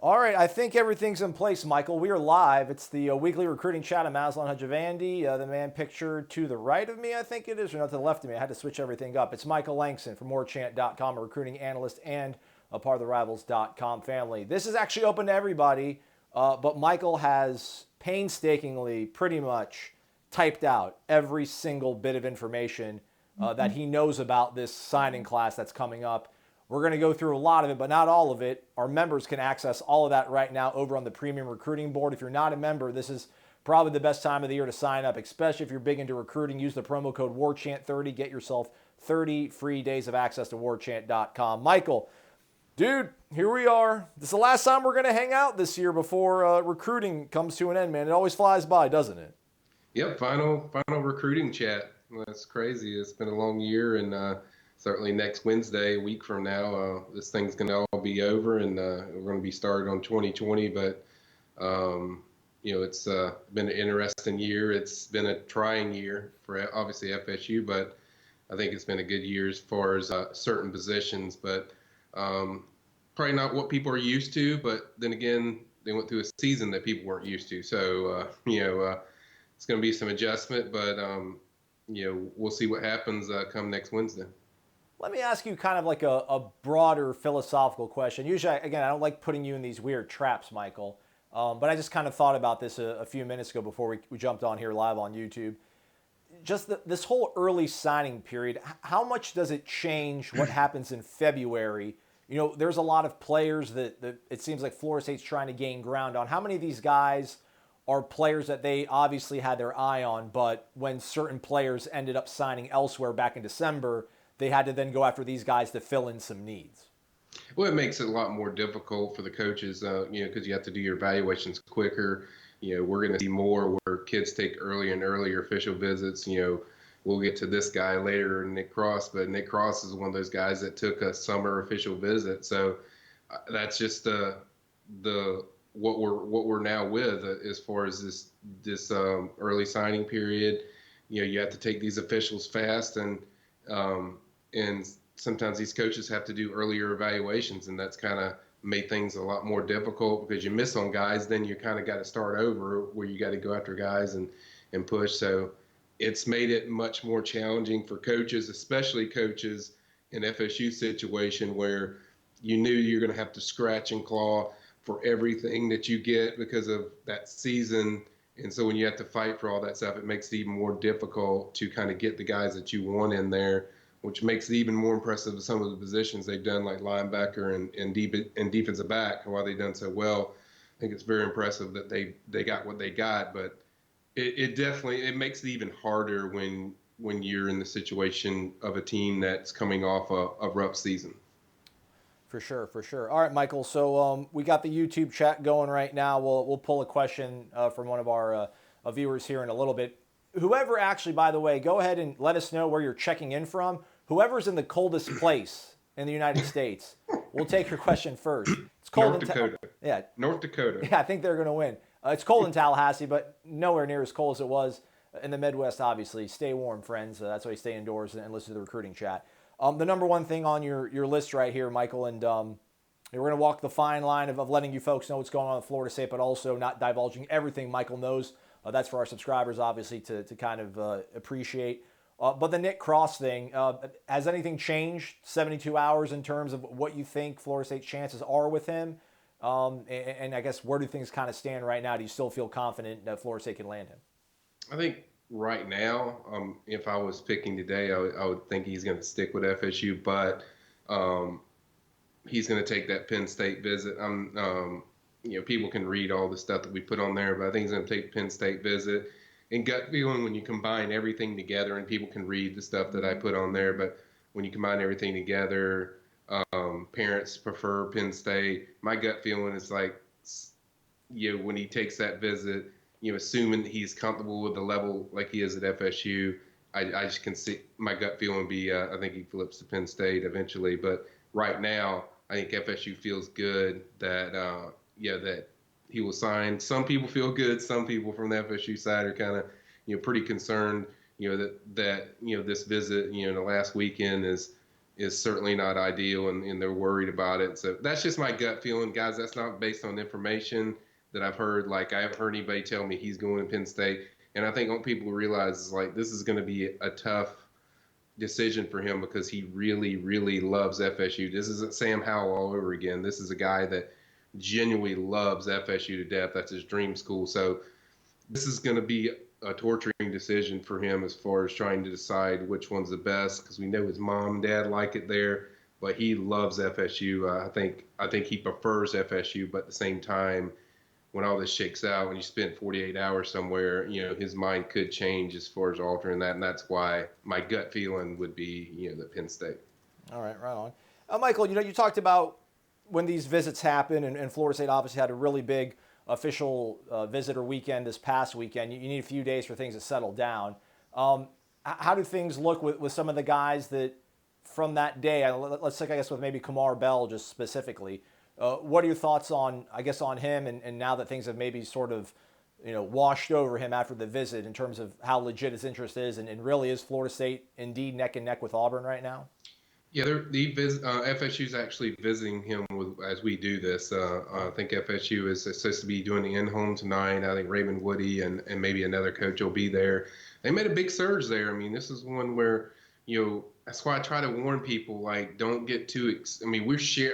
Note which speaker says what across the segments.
Speaker 1: All right, I think everything's in place, Michael. We are live. It's the weekly recruiting chat. I'm Aslan Hajavandi, the man pictured to the right of me, I think it is, or not to the left of me. I had to switch everything up. It's Michael Langston from morechant.com, a recruiting analyst and a part of the Rivals.com family. This is actually open to everybody, but Michael has painstakingly pretty much typed out every single bit of information that he knows about this signing class that's coming up. We're going to go through a lot of it, but not all of it. Our members can access all of that right now over on the Premium Recruiting Board. If you're not a member, this is probably the best time of the year to sign up, especially if you're big into recruiting. Use the promo code WARCHANT30. Get yourself 30 free days of access to WARCHANT.com. Michael, dude, here we are. This is the last time we're going to hang out this year before recruiting comes to an end, man. It always flies by, doesn't it?
Speaker 2: Yep, final recruiting chat. That's crazy. It's been a long year, and certainly next Wednesday, a week from now, this thing's going to all be over, and we're going to be started on 2020. But it's been an interesting year. It's been a trying year for obviously FSU, but I think it's been a good year as far as certain positions. But probably not what people are used to. But then again, they went through a season that people weren't used to. So it's going to be some adjustment, but we'll see what happens come next Wednesday.
Speaker 1: Let me ask you kind of like a broader philosophical question. Usually, again, I don't like putting you in these weird traps, Michael, but I just kind of thought about this a few minutes ago before we jumped on here live on YouTube. Just this whole early signing period, how much does it change what happens in February? You know, there's a lot of players that it seems like Florida State's trying to gain ground on. How many of these guys are players that they obviously had their eye on, but when certain players ended up signing elsewhere back in December, they had to then go after these guys to fill in some needs?
Speaker 2: Well, it makes it a lot more difficult for the coaches, because you have to do your evaluations quicker. We're going to see more where kids take earlier and earlier official visits. We'll get to this guy later, Nick Cross, but Nick Cross is one of those guys that took a summer official visit. So that's just what we're now with as far as this early signing period. You have to take these officials fast, and sometimes these coaches have to do earlier evaluations, and that's kind of made things a lot more difficult because you miss on guys, then you kind of got to start over where you got to go after guys and push. So it's made it much more challenging for coaches, especially coaches in FSU situation where you knew you're going to have to scratch and claw for everything that you get because of that season. And so when you have to fight for all that stuff, it makes it even more difficult to kind of get the guys that you want in there, which makes it even more impressive some of the positions they've done, like linebacker and defensive back, why they've done so well. I think it's very impressive that they got what they got, but it definitely makes it even harder when you're in the situation of a team that's coming off a rough season.
Speaker 1: For sure. All right, Michael. So we got the YouTube chat going right now. We'll pull a question from one of our viewers here in a little bit. Whoever actually, by the way, go ahead and let us know where you're checking in from. Whoever's in the coldest place in the United States, we'll take your question first. It's cold
Speaker 2: North Dakota.
Speaker 1: Yeah.
Speaker 2: North Dakota.
Speaker 1: Yeah, I think they're going to win. It's cold in Tallahassee, but nowhere near as cold as it was in the Midwest, obviously. Stay warm, friends. That's why you stay indoors and listen to the recruiting chat. The number one thing on your list right here, Michael, and we're going to walk the fine line of letting you folks know what's going on at Florida State, but also not divulging everything Michael knows. That's for our subscribers, obviously, to kind of appreciate. But the Nick Cross thing, has anything changed 72 hours in terms of what you think Florida State's chances are with him? And I guess where do things kind of stand right now? Do you still feel confident that Florida State can land him?
Speaker 2: I think right now, if I was picking today, I would think he's going to stick with FSU, but he's going to take that Penn State visit. People can read all the stuff that we put on there, but I think he's going to take Penn State visit. And gut feeling, when you combine everything together, and people can read the stuff that I put on there, but when you combine everything together, parents prefer Penn State. My gut feeling is like, when he takes that visit, assuming that he's comfortable with the level like he is at FSU, I just can see my gut feeling be, I think he flips to Penn State eventually. But right now, I think FSU feels good that, that he will sign. Some people feel good. Some people from the FSU side are kind of, pretty concerned, that this visit, the last weekend is is certainly not ideal, and they're worried about it. So that's just my gut feeling, guys. That's not based on information that I've heard. Like I haven't heard anybody tell me he's going to Penn State, and I think what people realize is like this is going to be a tough decision for him because he really, really loves FSU. This isn't Sam Howell all over again. This is a guy that genuinely loves FSU to death. That's his dream school. So this is going to be a torturing decision for him as far as trying to decide which one's the best because we know his mom and dad like it there, but he loves FSU. I think he prefers FSU, but at the same time, when all this shakes out, when you spend 48 hours somewhere, his mind could change as far as altering that, and that's why my gut feeling would be, the Penn State.
Speaker 1: All right, right on. Michael, you talked about when these visits happen, and Florida State obviously had a really big official visitor weekend this past weekend. You need a few days for things to settle down. How do things look with some of the guys that from that day? Let's take, I guess, with maybe Kamar Bell just specifically. What are your thoughts on him and now that things have maybe sort of, washed over him after the visit in terms of how legit his interest is and really is Florida State indeed neck and neck with Auburn right now?
Speaker 2: Yeah, FSU is actually visiting him as we do this. I think FSU is supposed to be doing the in-home tonight. I think Raymond Woody and maybe another coach will be there. They made a big surge there. I mean, this is one where, that's why I try to warn people, like, don't get too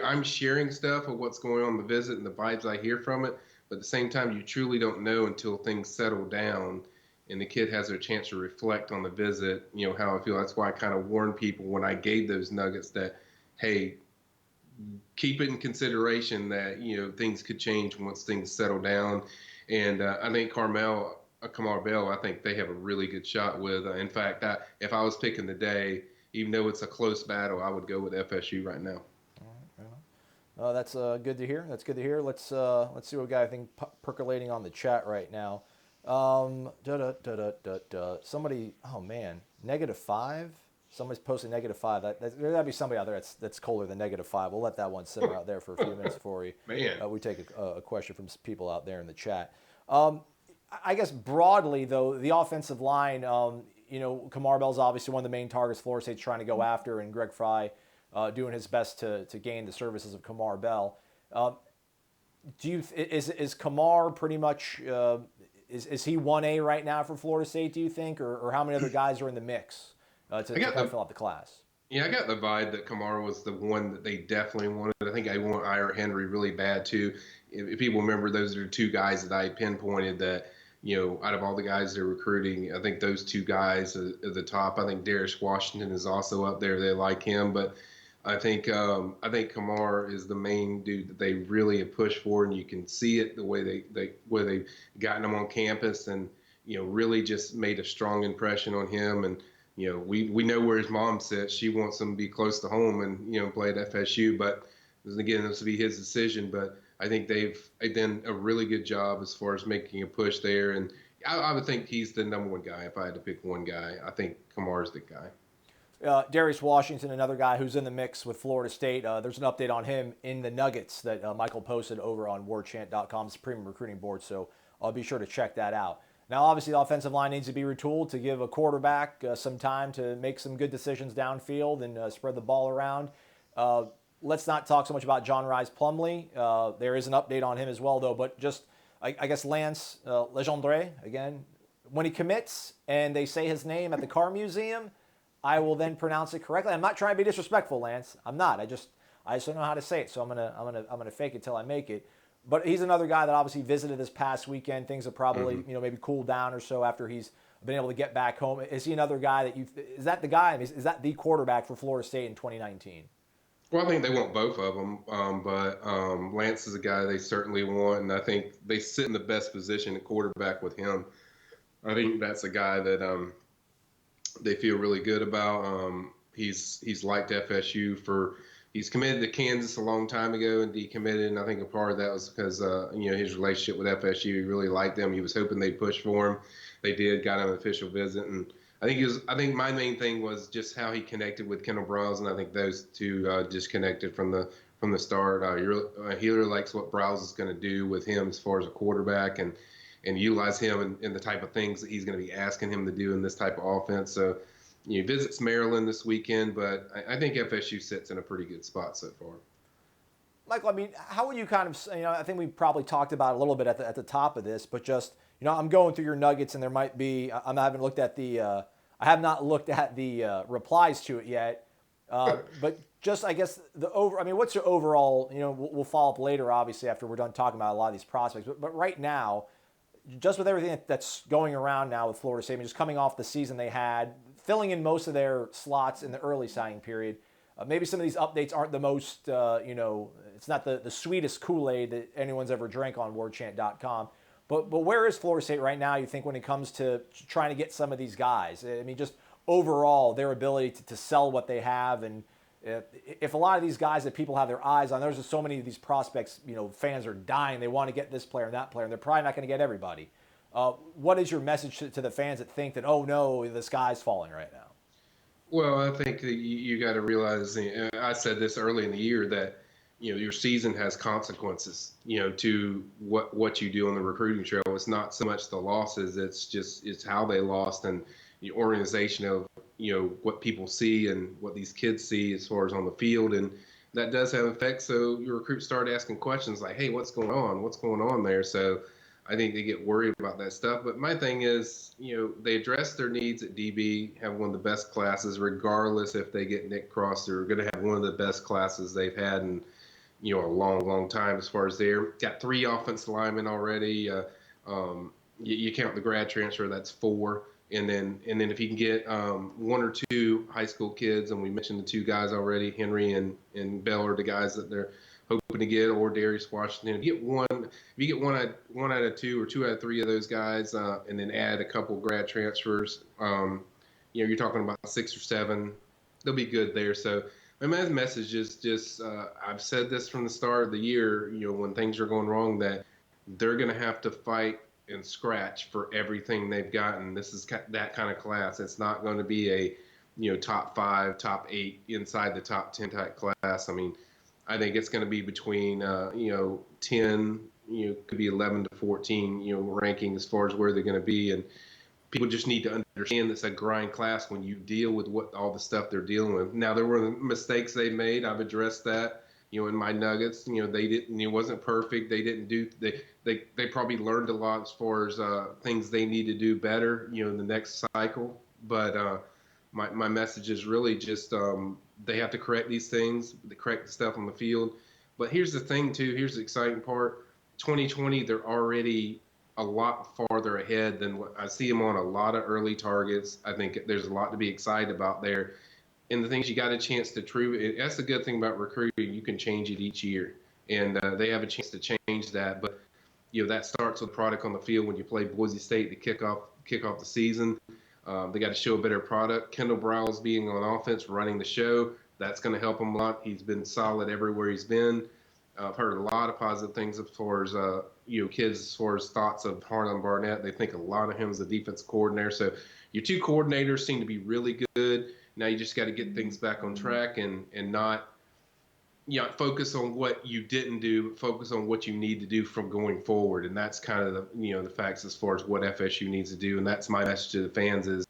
Speaker 2: I'm sharing stuff of what's going on in the visit and the vibes I hear from it. But at the same time, you truly don't know until things settle down and the kid has a chance to reflect on the visit, how I feel. That's why I kind of warned people when I gave those nuggets that, hey, keep it in consideration that, things could change once things settle down. And I think Kamar Bell, I think they have a really good shot with. In fact, if I was picking the day, even though it's a close battle, I would go with FSU right now.
Speaker 1: That's good to hear. That's good to hear. Let's see what we got, I think, percolating on the chat right now. Somebody, oh man, -5. Somebody's posting -5. That'd be somebody out there that's colder than -5. We'll let that one simmer out there for a few minutes before we take a question from people out there in the chat. I guess broadly though, the offensive line, Kamar Bell's obviously one of the main targets Florida State's trying to go after, and Greg Fry doing his best to gain the services of Kamar Bell. Is Kamar pretty much? Is he 1A right now for Florida State, do you think? Or how many other guys are in the mix to fill out the class?
Speaker 2: Yeah, I got the vibe that Kamar was the one that they definitely wanted. I think I want Ira Henry really bad, too. If people remember, those are two guys that I pinpointed that, out of all the guys they're recruiting, I think those two guys are the top. I think Darius Washington is also up there. They like him. But I think Kamar is the main dude that they really have pushed for, and you can see it the way they've gotten him on campus, and really just made a strong impression on him. And we know where his mom sits. She wants him to be close to home and play at FSU. But again, this will be his decision. But I think they've done a really good job as far as making a push there. And I would think he's the number one guy if I had to pick one guy. I think Kamar's the guy.
Speaker 1: Darius Washington, another guy who's in the mix with Florida State. There's an update on him in the Nuggets that Michael posted over on WarChant.com's premium recruiting board, so I'll be sure to check that out. Now, obviously, the offensive line needs to be retooled to give a quarterback some time to make some good decisions downfield and spread the ball around. Let's not talk so much about John Rhys Plumlee. There is an update on him as well, though, but just, I guess, Lance Legendre, again, when he commits and they say his name at the Car Museum, I will then pronounce it correctly. I'm not trying to be disrespectful, Lance. I'm not. I just don't know how to say it, so I'm gonna fake it till I make it. But he's another guy that obviously visited this past weekend. Things have probably maybe cooled down or so after he's been able to get back home. Is he another guy is that the guy? Is that the quarterback for Florida State in 2019?
Speaker 2: Well, I think they want both of them, but Lance is a guy they certainly want, and I think they sit in the best position at quarterback with him. I think that's a guy that they feel really good about. He's liked FSU he's committed to Kansas a long time ago and decommitted, and I think a part of that was because his relationship with FSU. He really liked them. He was hoping they'd push for him. They did, got him an official visit, and I think my main thing was just how he connected with Kendall Browse, and I think those two disconnected from the start. He really likes what Browse is going to do with him as far as a quarterback, and utilize him in the type of things that he's going to be asking him to do in this type of offense. So Visits Maryland this weekend, but I think FSU sits in a pretty good spot so far.
Speaker 1: Michael, I mean, how would you kind of, I think we probably talked about it a little bit at the top of this, but just, I'm going through your nuggets and there might be, I haven't looked at I have not looked at the replies to it yet. But just, I guess, what's your overall, we'll follow up later, obviously, after we're done talking about a lot of these prospects. But right now, just with everything that's going around now with Florida State, just coming off the season they had, filling in most of their slots in the early signing period, maybe some of these updates aren't the most, it's not the sweetest Kool-Aid that anyone's ever drank on WordChant.com. But where is Florida State right now, you think, when it comes to trying to get some of these guys? I mean, just overall, their ability to sell what they have. And if a lot of these guys that people have their eyes on, there's just so many of these prospects, fans are dying. They want to get this player and that player, and they're probably not going to get everybody. What is your message to the fans that think that, oh, no, the sky's falling right now?
Speaker 2: Well, I think that you got to realize, I said this early in the year, that your season has consequences, to what you do on the recruiting trail. It's not so much the losses, it's how they lost and the organization of what people see and what these kids see as far as on the field, and that does have effects. So your recruits start asking questions like, "Hey, what's going on? What's going on there?" So I think they get worried about that stuff. But my thing is, they address their needs at DB, have one of the best classes, regardless if they get Nick Cross. They're going to have one of the best classes they've had in a long, long time as far as they're got 3 offensive linemen already. You count the grad transfer, that's 4. And then if you can get 1 or 2 high school kids, and we mentioned the 2 guys already, Henry and Bell are the guys that they're hoping to get, or Darius Washington. If you get one out of 2 or 2 out of 3 of those guys, and then add a couple grad transfers, you're talking about 6 or 7. They'll be good there. So my message is just I've said this from the start of the year. When things are going wrong, that they're going to have to fight and scratch for everything they've gotten. This is that kind of class. It's not going to be a top 5, top 8 inside the top 10 type class. I mean, I think it's going to be between 10, could be 11 to 14, ranking as far as where they're going to be. And people just need to understand it's a grind class when you deal with all the stuff they're dealing with. Now, there were mistakes they made. I've addressed that. In my nuggets, they didn't. It wasn't perfect. They didn't do. They probably learned a lot as far as things they need to do better. In the next cycle. But my message is really just they have to correct these things, correct the stuff on the field. But here's the thing too. Here's the exciting part. 2020, they're already a lot farther ahead than what I see them on. A lot of early targets. I think there's a lot to be excited about there. And the things you got a chance to prove. That's the good thing about recruiting. You can change it each year, and they have a chance to change that. But that starts with product on the field. When you play Boise State to kick off the season, they got to show a better product. Kendall Browse being on offense, running the show, that's going to help him a lot. He's been solid everywhere he's been. I've heard a lot of positive things as far as kids, as far as thoughts of Harlan Barnett. They think a lot of him as a defense coordinator. So your 2 coordinators seem to be really good. Now you just got to get things back on track and not focus on what you didn't do, but focus on what you need to do from going forward. And that's kind of the facts as far as what FSU needs to do. And that's my message to the fans is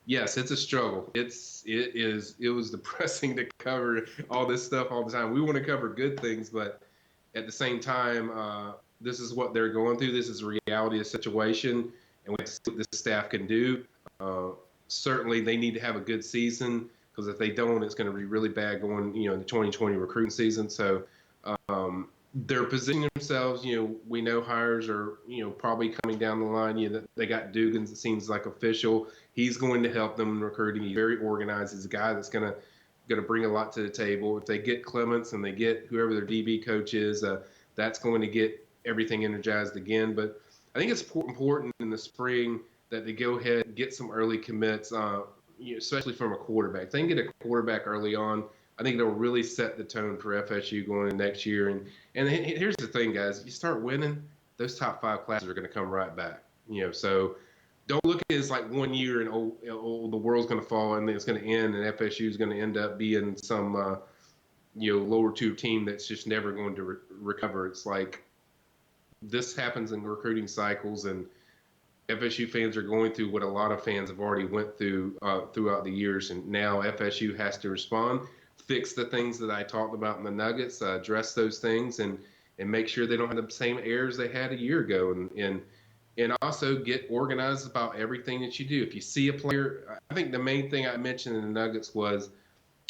Speaker 2: yes, it's a struggle. It was depressing to cover all this stuff all the time. We want to cover good things, but at the same time, this is what they're going through. This is the reality of the situation, and we have to see what this staff can do. Certainly, they need to have a good season, because if they don't, it's going to be really bad going, the 2020 recruiting season. So they're positioning themselves. We know hires are, probably coming down the line. They got Dugans. It seems like official. He's going to help them in recruiting. He's very organized. He's a guy that's going to bring a lot to the table. If they get Clements and they get whoever their DB coach is, that's going to get everything energized again. But I think it's important in the spring that they go ahead and get some early commits, especially from a quarterback. If they can get a quarterback early on, I think it'll really set the tone for FSU going into next year. And here's the thing, guys. You start winning, those top 5 classes are going to come right back. So don't look at it as like 1 year and the world's going to fall and then it's going to end and FSU is going to end up being some lower 2 team that's just never going to recover. It's like this happens in recruiting cycles, and FSU fans are going through what a lot of fans have already went through throughout the years, and now FSU has to respond, fix the things that I talked about in the Nuggets, address those things, and make sure they don't have the same errors they had a year ago, and also get organized about everything that you do. If you see a player, I think the main thing I mentioned in the Nuggets was,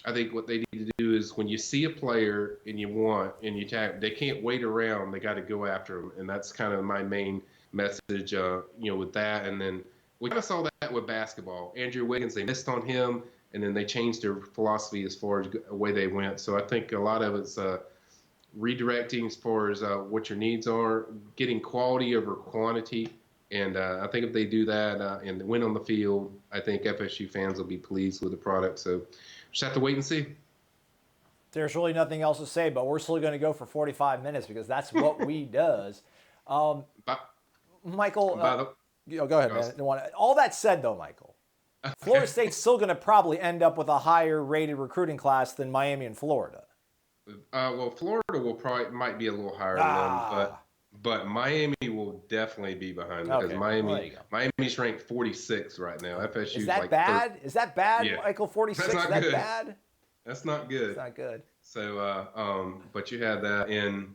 Speaker 2: I think what they need to do is when you see a player and you tag, they can't wait around. They got to go after them, and that's kind of my main message, with that. And then we kind of saw that with basketball. Andrew Wiggins, they missed on him, and then they changed their philosophy as far as the way they went. So I think a lot of it's redirecting as far as what your needs are, getting quality over quantity. And I think if they do that and win on the field, I think FSU fans will be pleased with the product. So just have to wait and see.
Speaker 1: There's really nothing else to say, but we're still going to go for 45 minutes because that's what we does. Michael, go ahead, man. All that said, though, Michael, Florida State's still going to probably end up with a higher rated recruiting class than Miami and Florida.
Speaker 2: Well, Florida might be a little higher than them, but Miami will definitely be behind them because Miami's ranked 46 right now. FSU's
Speaker 1: is that like bad? Is that bad,
Speaker 2: yeah.
Speaker 1: Michael? 46?
Speaker 2: That's not
Speaker 1: is that
Speaker 2: good.
Speaker 1: bad?
Speaker 2: That's not good.
Speaker 1: It's not good.
Speaker 2: So, but you have that, and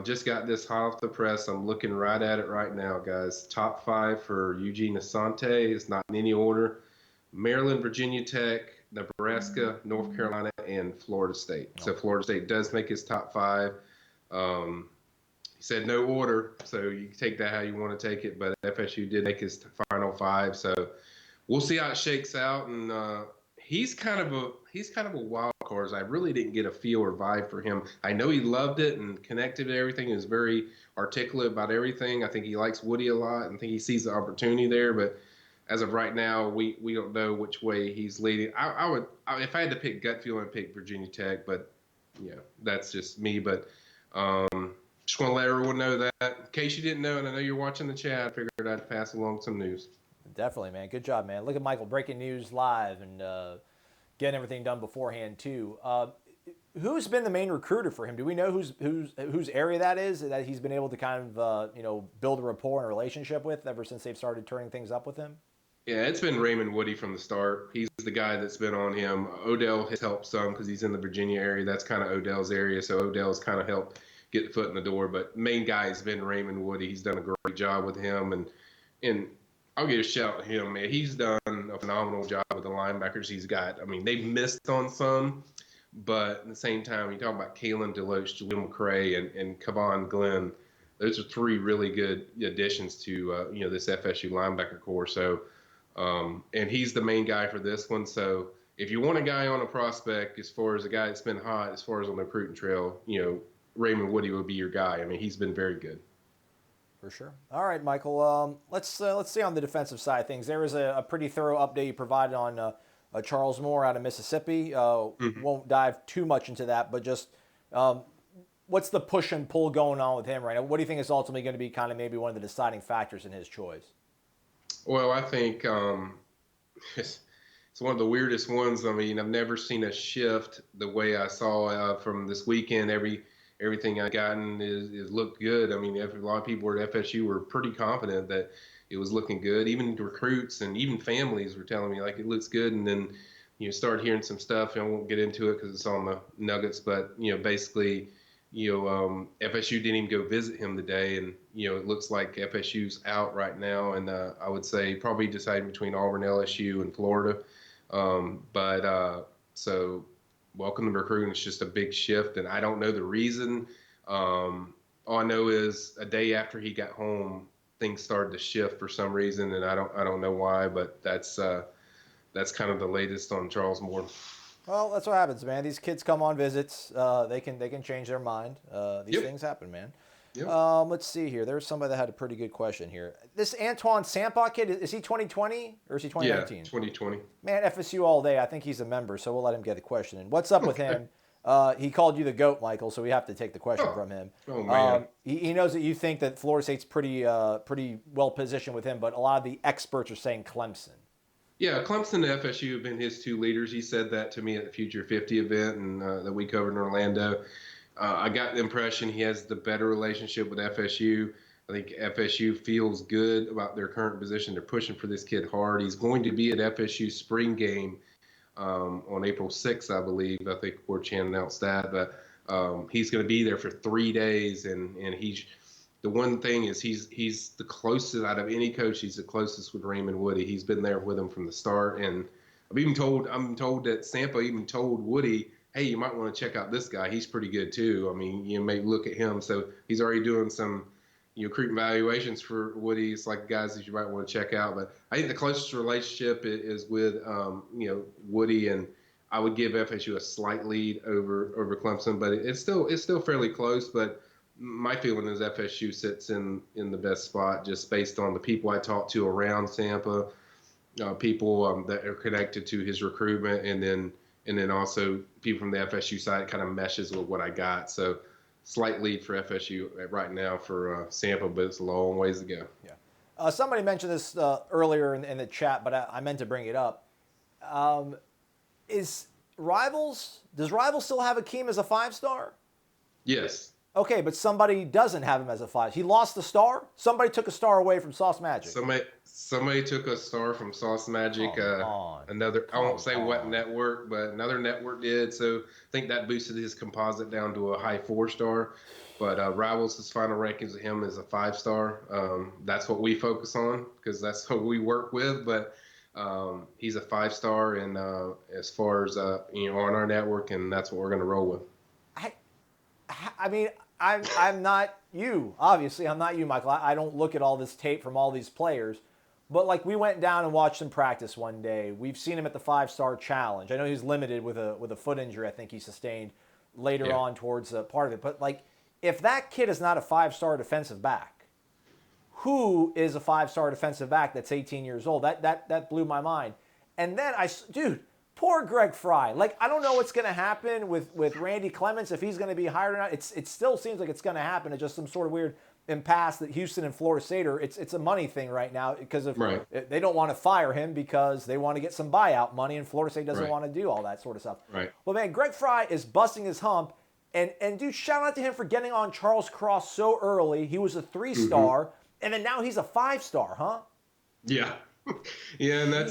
Speaker 2: just got this hot off the press. I'm looking right at it right now, guys. Top 5 for Eugene Asante. It's not in any order. Maryland, Virginia Tech, Nebraska, North Carolina, and Florida State. So Florida State does make his top 5. He said no order, so you can take that how you want to take it. But FSU did make his final 5, so we'll see how it shakes out. And he's kind of a wild card. I really didn't get a feel or vibe for him. I know he loved it and connected to everything. He was very articulate about everything. I think he likes Woody a lot and think he sees the opportunity there. But as of right now, we don't know which way he's leading. I would if I had to pick gut feel, I'd pick Virginia Tech. But that's just me. But just want to let everyone know that in case you didn't know, and I know you're watching the chat, I figured I'd pass along some news.
Speaker 1: Definitely, man. Good job, man. Look at Michael breaking news live and getting everything done beforehand too. Who's been the main recruiter for him? Do we know whose area that is that he's been able to kind of build a rapport and a relationship with ever since they've started turning things up with him?
Speaker 2: Yeah, it's been Raymond Woody from the start. He's the guy that's been on him. Odell has helped some because he's in the Virginia area. That's kind of Odell's area, so Odell's kind of helped get the foot in the door. But main guy has been Raymond Woody. He's done a great job with him, and I'll give a shout out to him, man. He's done a phenomenal job with the linebackers he's got. I mean, they've missed on some, but at the same time, you talk about Kalen DeLoach, Jaleel McCray, and Kavon Glenn. Those are 3 really good additions to this FSU linebacker core. So, and he's the main guy for this one. So, if you want a guy on a prospect, as far as a guy that's been hot, as far as on the recruiting trail, Raymond Woody would be your guy. I mean, he's been very good.
Speaker 1: For sure. All right, Michael. Let's stay on the defensive side of things. There was a pretty thorough update you provided on Charles Moore out of Mississippi. Won't dive too much into that, but just what's the push and pull going on with him right now? What do you think is ultimately going to be kind of maybe one of the deciding factors in his choice?
Speaker 2: Well, I think it's one of the weirdest ones. I mean, I've never seen a shift the way I saw from this weekend. Everything I gotten is looked good. I mean, a lot of people at FSU were pretty confident that it was looking good. Even recruits and even families were telling me, like, it looks good. And then, start hearing some stuff. I won't get into it because it's on the Nuggets. But, basically, FSU didn't even go visit him today. And, it looks like FSU's out right now. And I would say probably deciding between Auburn, LSU, and Florida. So welcome to recruiting. It's just a big shift, and I don't know the reason. All I know is a day after he got home, things started to shift for some reason, and I don't know why. But that's kind of the latest on Charles Moore.
Speaker 1: Well, that's what happens, man. These kids come on visits. They can change their mind. These things happen, man.
Speaker 2: Yep.
Speaker 1: Let's see here. There's somebody that had a pretty good question here. This Antoine Sam Puckett, is he 2020 or is he 2019?
Speaker 2: Yeah, 2020.
Speaker 1: Man, FSU all day. I think he's a member, so we'll let him get a question in. What's up with him? He called you the GOAT, Michael, so we have to take the question from him.
Speaker 2: Oh, man.
Speaker 1: He knows that you think that Florida State's pretty well positioned with him, but a lot of the experts are saying Clemson.
Speaker 2: Yeah, Clemson and FSU have been his 2 leaders. He said that to me at the Future 50 event and that we covered in Orlando. I got the impression he has the better relationship with FSU. I think FSU feels good about their current position. They're pushing for this kid hard. He's going to be at FSU spring game on April 6th, I believe. I think Ward Chan announced that. But he's going to be there for 3 days, and he's the one thing is he's the closest out of any coach. He's the closest with Raymond Woody. He's been there with him from the start, and I'm told that Sampa even told Woody, hey, you might want to check out this guy. He's pretty good too. I mean, you may look at him. So he's already doing some recruit evaluations for Woody. It's like guys that you might want to check out. But I think the closest relationship is with Woody, and I would give FSU a slight lead over Clemson, but it's still fairly close. But my feeling is FSU sits in the best spot just based on the people I talked to around Sampa, people that are connected to his recruitment, and then also people from the FSU side kind of meshes with what I got. So slight lead for FSU right now for Sampa, but it's a long ways to go.
Speaker 1: Yeah. Somebody mentioned this earlier in the chat, but I meant to bring it up. Does Rivals still have Akeem as a 5-star?
Speaker 2: Yes.
Speaker 1: Okay, but somebody doesn't have him as a 5. He lost the star? Somebody took a star away from Sauce Magic.
Speaker 2: Somebody took a star from Sauce Magic. I won't say what network, but another network did. So I think that boosted his composite down to a high 4-star. But Rivals' final rankings of him is a 5-star. That's what we focus on because that's what we work with. But he's a 5-star, and as far as on our network, and that's what we're going to roll with.
Speaker 1: I mean, I'm not you. Obviously, I'm not you, Michael. I don't look at all this tape from all these players. But, like, we went down and watched him practice one day. We've seen him at the 5-star challenge. I know he's limited with a foot injury I think he sustained later on towards part of it. But, like, if that kid is not a 5-star defensive back, who is a 5-star defensive back that's 18 years old? That blew my mind. And then, poor Greg Fry. Like, I don't know what's going to happen with Randy Clements, if he's going to be hired or not. It still seems like it's going to happen. It's just some sort of weird impasse that Houston and Florida State are. It's a money thing right now because they don't want to fire him because they want to get some buyout money, and Florida State doesn't want to do all that sort of stuff.
Speaker 2: Right.
Speaker 1: Well, man, Greg Fry is busting his hump. And dude, shout out to him for getting on Charles Cross so early. He was a 3-star, and then now he's a 5-star, huh?
Speaker 2: Yeah. Yeah, and that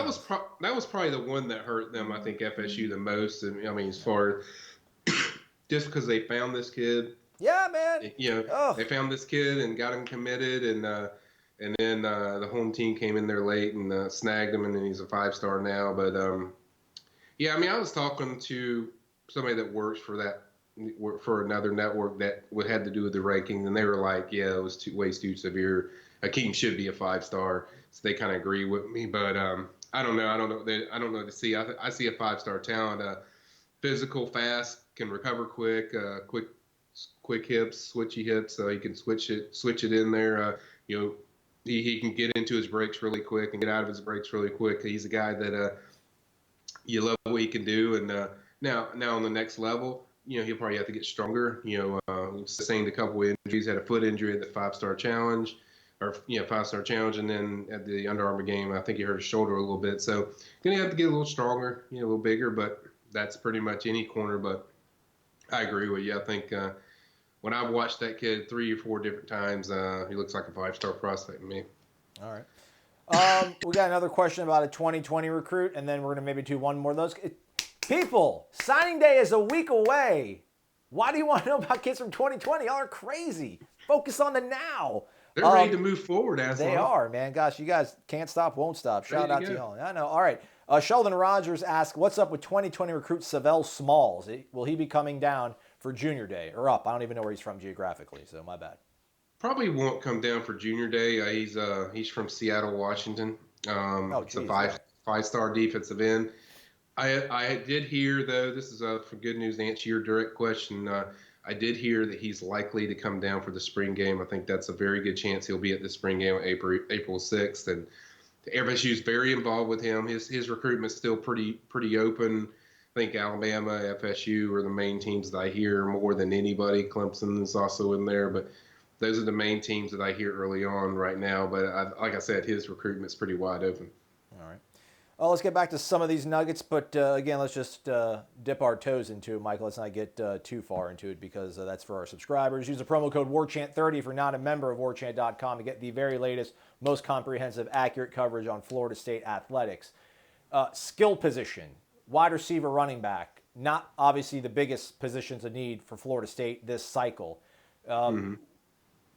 Speaker 2: was probably the one that hurt them. I think FSU the most, and I mean, as far just because they found this kid.
Speaker 1: Yeah, man.
Speaker 2: They found this kid and got him committed, and then the home team came in there late and snagged him, and then he's a 5-star now. But I mean, I was talking to somebody that works for another network that had to do with the ranking, and they were like, "Yeah, it was way too severe. Akeem should be a 5-star." So they kind of agree with me, but I don't know. I don't know to see. I see a 5-star talent, physical, fast, can recover quick hips, switchy hips, so he can switch it in there. He can get into his breaks really quick and get out of his breaks really quick. He's a guy that you love what he can do, and now on the next level, he'll probably have to get stronger. Sustained a couple of injuries, had a foot injury at the 5-star challenge. 5-star challenge, and then at the Under Armour game, I think he hurt his shoulder a little bit. So gonna have to get a little stronger, a little bigger, but that's pretty much any corner. But I agree with you. I think when I've watched that kid 3 or 4 different times, he looks like a 5-star prospect to me.
Speaker 1: All right. We got another question about a 2020 recruit, and then we're gonna maybe do one more of those. People, signing day is a week away. Why do you want to know about kids from 2020? Y'all are crazy. Focus on the now.
Speaker 2: They're ready to move forward, Aslan.
Speaker 1: They are, man. Gosh, you guys can't stop, won't stop. Shout out to y'all. I know. All right. Sheldon Rogers asks, what's up with 2020 recruit Savell Smalls? Will he be coming down for Junior Day or up? I don't even know where he's from geographically, so my bad.
Speaker 2: Probably won't come down for Junior Day. He's from Seattle, Washington. It's a 5-star defensive end. I did hear, though, this is for good news to answer your direct question. I did hear that he's likely to come down for the spring game. I think that's a very good chance he'll be at the spring game on April 6th. And FSU is very involved with him. His recruitment's still pretty open. I think Alabama, FSU are the main teams that I hear more than anybody. Clemson is also in there, but those are the main teams that I hear early on right now. But like I said, his recruitment's pretty wide open.
Speaker 1: All Well, let's get back to some of these nuggets, but again, let's just dip our toes into it, Michael. Let's not get too far into it because that's for our subscribers. Use the promo code WarChant30 if you're not a member of WarChant.com to get the very latest, most comprehensive, accurate coverage on Florida State athletics. Skill position, wide receiver, running back, not obviously the biggest positions of need for Florida State this cycle.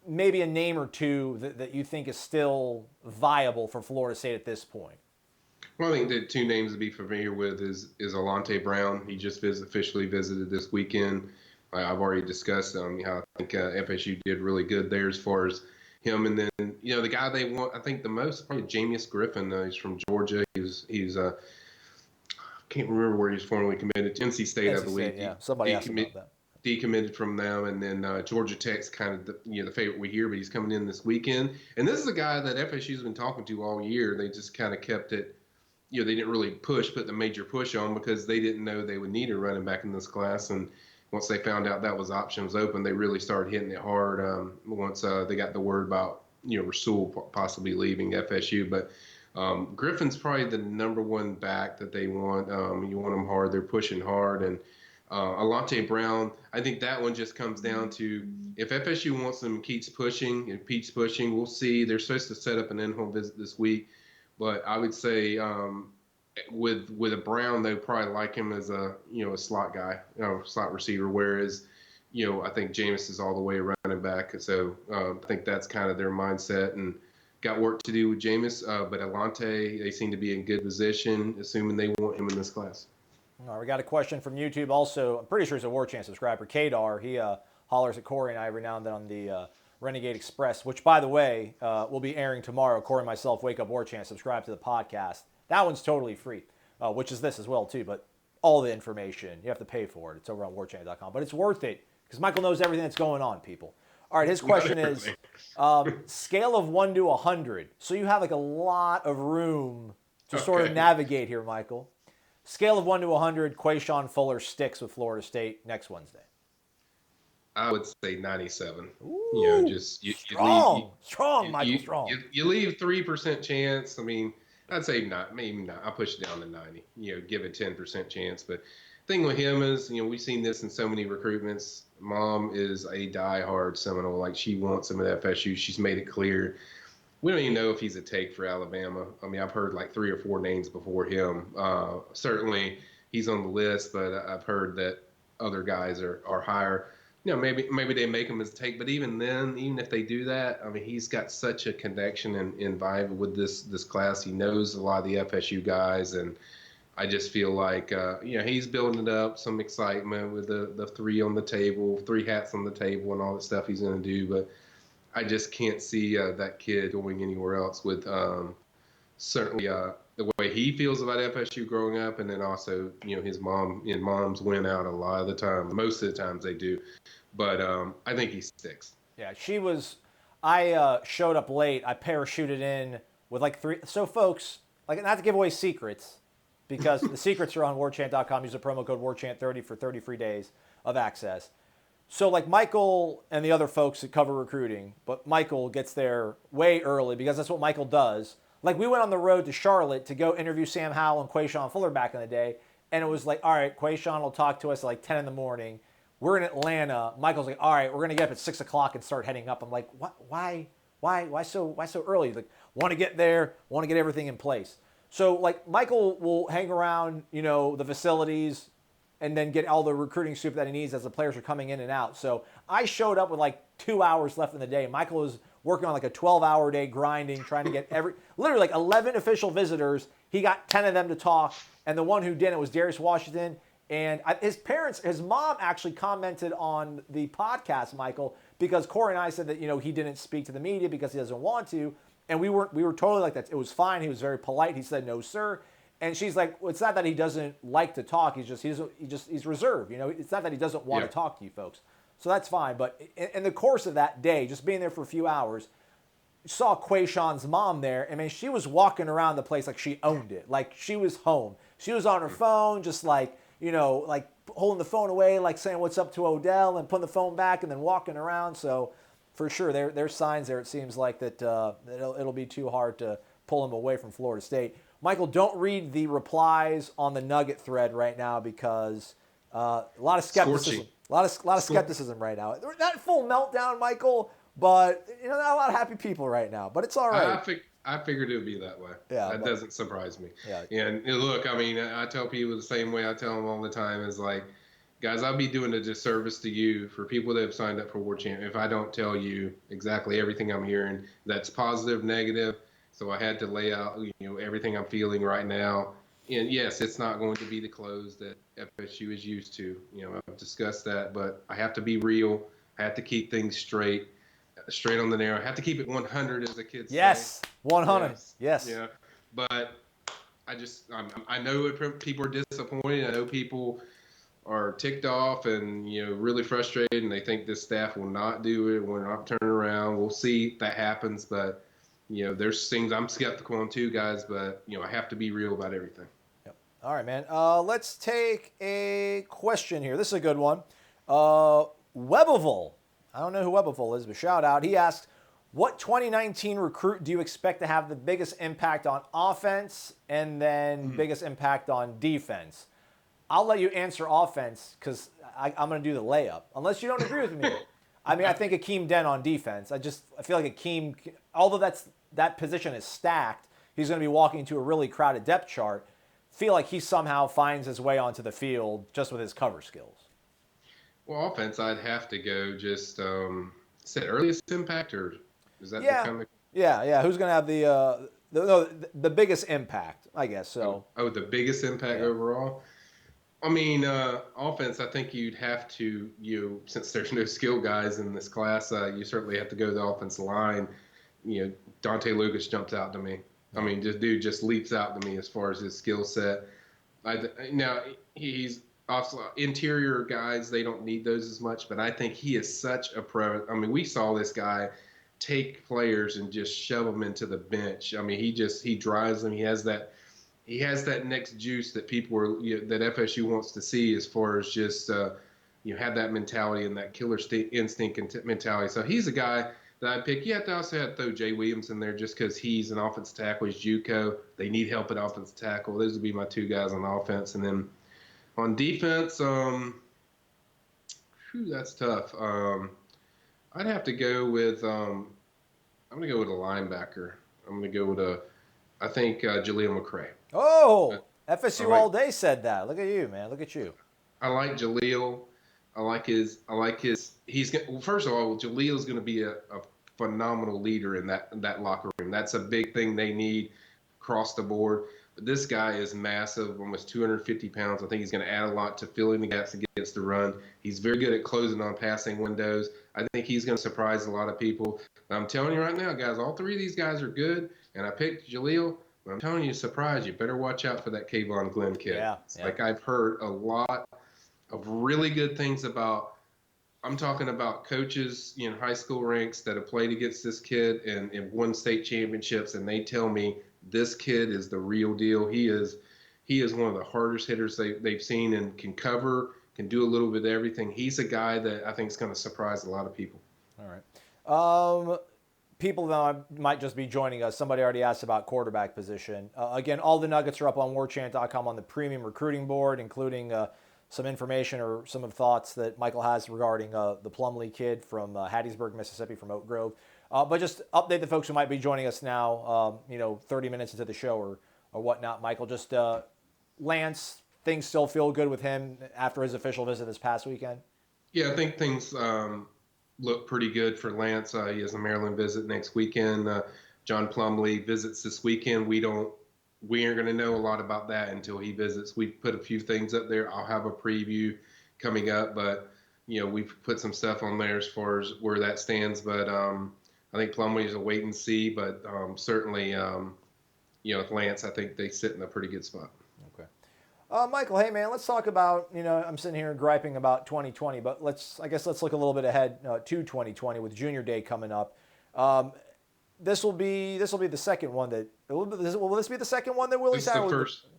Speaker 1: Maybe a name or two that you think is still viable for Florida State at this point.
Speaker 2: Well, I think the two names to be familiar with is Alante Brown. He just officially visited this weekend. I've already discussed how I think FSU did really good there as far as him. And then, the guy they want, I think the most, probably Jameis Griffin. He's from Georgia. He's I can't remember where he's formerly committed to. NC State, I believe.
Speaker 1: State, yeah, somebody asked about that.
Speaker 2: Decommitted from them, and then Georgia Tech's kind of the favorite we hear, but he's coming in this weekend. And this is a guy that FSU's been talking to all year. They just kind of kept it. They didn't really put the major push on because they didn't know they would need a running back in this class. And once they found out that option was open, they really started hitting it hard. Once they got the word about Rasul possibly leaving FSU, but Griffin's probably the number one back that they want. You want them hard; they're pushing hard. And Alante Brown, I think that one just comes down to if FSU wants them, keeps pushing. We'll see. They're supposed to set up an in-home visit this week. But I would say with a Brown, they probably like him as a slot guy, slot receiver. Whereas I think Jameis is all the way running back. So I think that's kind of their mindset and got work to do with Jameis. But Alante, they seem to be in good position, assuming they want him in this class.
Speaker 1: All right, we got a question from YouTube. Also, I'm pretty sure he's a War Chant subscriber. Kadar, he hollers at Corey and I every now and then on the Renegade Express, which, by the way, will be airing tomorrow. Corey and myself, Wake Up War Chant, subscribe to the podcast. That one's totally free, which is this as well, too. But all the information, you have to pay for it. It's over on warchant.com. But it's worth it because Michael knows everything that's going on, people. All right, his question is scale of 1 to 100. So you have like a lot of room to sort of navigate here, Michael. Scale of 1 to 100, Quayshawn Fuller sticks with Florida State next Wednesday.
Speaker 2: I would say 97.
Speaker 1: Ooh, strong, Michael, strong.
Speaker 2: You leave 3% chance. I mean, I'd say maybe not. I'll push it down to 90. Give a 10% chance. But the thing with him is, we've seen this in so many recruitments. Mom is a diehard Seminole. Like, she wants him at FSU. She's made it clear. We don't even know if he's a take for Alabama. I mean, I've heard like 3 or 4 names before him. Certainly, he's on the list, but I've heard that other guys are higher. Maybe they make him as a take, but even then, even if they do that, I mean, he's got such a connection and vibe with this class. He knows a lot of the FSU guys, and I just feel like he's building it up, some excitement with the 3 on the table, 3 hats on the table, and all the stuff he's going to do. But I just can't see that kid going anywhere else with certainly the way he feels about FSU growing up, and then also his mom and moms win out a lot of the time. Most of the times they do. But I think he sticks.
Speaker 1: Yeah, I showed up late. I parachuted in with like 3. So, folks, like, not to give away secrets, because the secrets are on warchant.com. Use the promo code WarChant30 for 30 free days of access. So, like, Michael and the other folks that cover recruiting, but Michael gets there way early because that's what Michael does. Like, we went on the road to Charlotte to go interview Sam Howell and Quayshawn Fuller back in the day, and it was like, all right, Quayshawn will talk to us at like 10 in the morning. We're in Atlanta. Michael's like, all right, we're going to get up at 6 o'clock and start heading up. I'm like, what? Why so early? He's like, want to get there, want to get everything in place. So, like, Michael will hang around, the facilities and then get all the recruiting soup that he needs as the players are coming in and out. So I showed up with like 2 hours left in the day. Michael was working on like a 12-hour day grinding, trying to get literally like 11 official visitors. He got 10 of them to talk, and the one who didn't was Darius Washington. And his mom actually commented on the podcast, Michael, because Corey and I said that, he didn't speak to the media because he doesn't want to. And we were totally like that. It was fine. He was very polite. He said, no, sir. And she's like, well, it's not that he doesn't like to talk. He's reserved. It's not that he doesn't want to talk to you folks. So that's fine. But in the course of that day, just being there for a few hours, saw Quayshawn's mom there. I mean, she was walking around the place like she owned it. Like she was home. She was on her phone, just like, like holding the phone away, like saying what's up to Odell and putting the phone back and then walking around. So for sure, there's signs there. It seems like that it'll be too hard to pull him away from Florida State. Michael, don't read the replies on the Nugget thread right now because a lot of skepticism.
Speaker 2: Scorching.
Speaker 1: A lot of skepticism right now. Not full meltdown, Michael, but not a lot of happy people right now. But it's all right.
Speaker 2: I figured it would be that way.
Speaker 1: Yeah,
Speaker 2: that doesn't surprise me.
Speaker 1: Yeah.
Speaker 2: And look, I mean, I tell people the same way I tell them all the time is like, guys, I'll be doing a disservice to you for people that have signed up for War Champ if I don't tell you exactly everything I'm hearing that's positive, negative. So I had to lay out, everything I'm feeling right now. And yes, it's not going to be the close that FSU is used to. I've discussed that, but I have to be real. I have to keep things straight on the narrow. I have to keep it 100, as the kids say.
Speaker 1: Yes, 100. Yes.
Speaker 2: Yeah, but I know people are disappointed. I know people are ticked off and really frustrated, and they think this staff will not do it. Will not turn around. We'll see if that happens, but there's things I'm skeptical on too, guys. But I have to be real about everything.
Speaker 1: Yep. All right, man. Let's take a question here. This is a good one. Webavul. I don't know who Webavul is, but shout out. He asks, what 2019 recruit do you expect to have the biggest impact on offense and then biggest impact on defense? I'll let you answer offense because I'm going to do the layup, unless you don't agree with me. I mean, I think Akeem Dent on defense. I feel like Akeem, although that position is stacked, he's going to be walking into a really crowded depth chart. Feel like he somehow finds his way onto the field just with his cover skills.
Speaker 2: Well, offense, I'd have to go just said earliest impact, or is that the kind of...
Speaker 1: Yeah. Who's going to have the biggest impact? I guess so.
Speaker 2: Oh, the biggest impact overall. I mean, offense. I think you'd have to since there's no skill guys in this class, you certainly have to go to the offensive line. Dante Lucas jumps out to me. I mean, this dude just leaps out to me as far as his skill set. Now he's also interior guys. They don't need those as much, but I think he is such a pro. I mean, we saw this guy take players and just shove them into the bench. I mean, he drives them. He has that next juice that people that FSU wants to see as far as just have that mentality and that killer instinct and mentality. So he's a guy that I'd pick. You have to also have to throw Jay Williams in there just because he's an offensive tackle. He's JUCO. They need help at offensive tackle. Those would be my two guys on offense. And then on defense, that's tough. I'd have to go with I'm going to go with a linebacker. I'm going to go with I think Jaleel McRae.
Speaker 1: Oh, FSU all day said that. Look at you, man. Look at you.
Speaker 2: I like Jaleel. I like his. First of all, Jaleel's going to be a phenomenal leader in that locker room. That's a big thing they need across the board. But this guy is massive, almost 250 pounds. I think he's going to add a lot to filling the gaps against the run. He's very good at closing on passing windows. I think he's going to surprise a lot of people. But I'm telling you right now, guys, all three of these guys are good, and I picked Jaleel. But I'm telling you, surprise you. Better watch out for that Kayvon Glenn kid.
Speaker 1: Yeah.
Speaker 2: Like I've heard a lot of really good things about. I'm talking about coaches in high school ranks that have played against this kid and won state championships, and they tell me this kid is the real deal. He is one of the hardest hitters they've seen and can cover, can do a little bit of everything. He's a guy that I think is going to surprise a lot of people.
Speaker 1: All right. People that might just be joining us, somebody already asked about quarterback position. Again, all the nuggets are up on warchant.com on the premium recruiting board, including some information or some of the thoughts that Michael has regarding the Plumlee kid from Hattiesburg, Mississippi, from Oak Grove. But just update the folks who might be joining us now, 30 minutes into the show or whatnot. Michael, just Lance, things still feel good with him after his official visit this past weekend? Yeah,
Speaker 2: I think things look pretty good for Lance. He has a Maryland visit next weekend. John Plumlee visits this weekend. We aren't going to know a lot about that until he visits. We've put a few things up there. I'll have a preview coming up, but we've put some stuff on there as far as where that stands. But I think Plumlee is a wait and see. But certainly, with Lance, I think they sit in a pretty good spot.
Speaker 1: Okay. Michael, hey man, let's talk about, I'm sitting here griping about 2020, but let's look a little bit ahead to 2020 with Junior Day coming up. This will be the second one that will this be the second one that Willie Sowell?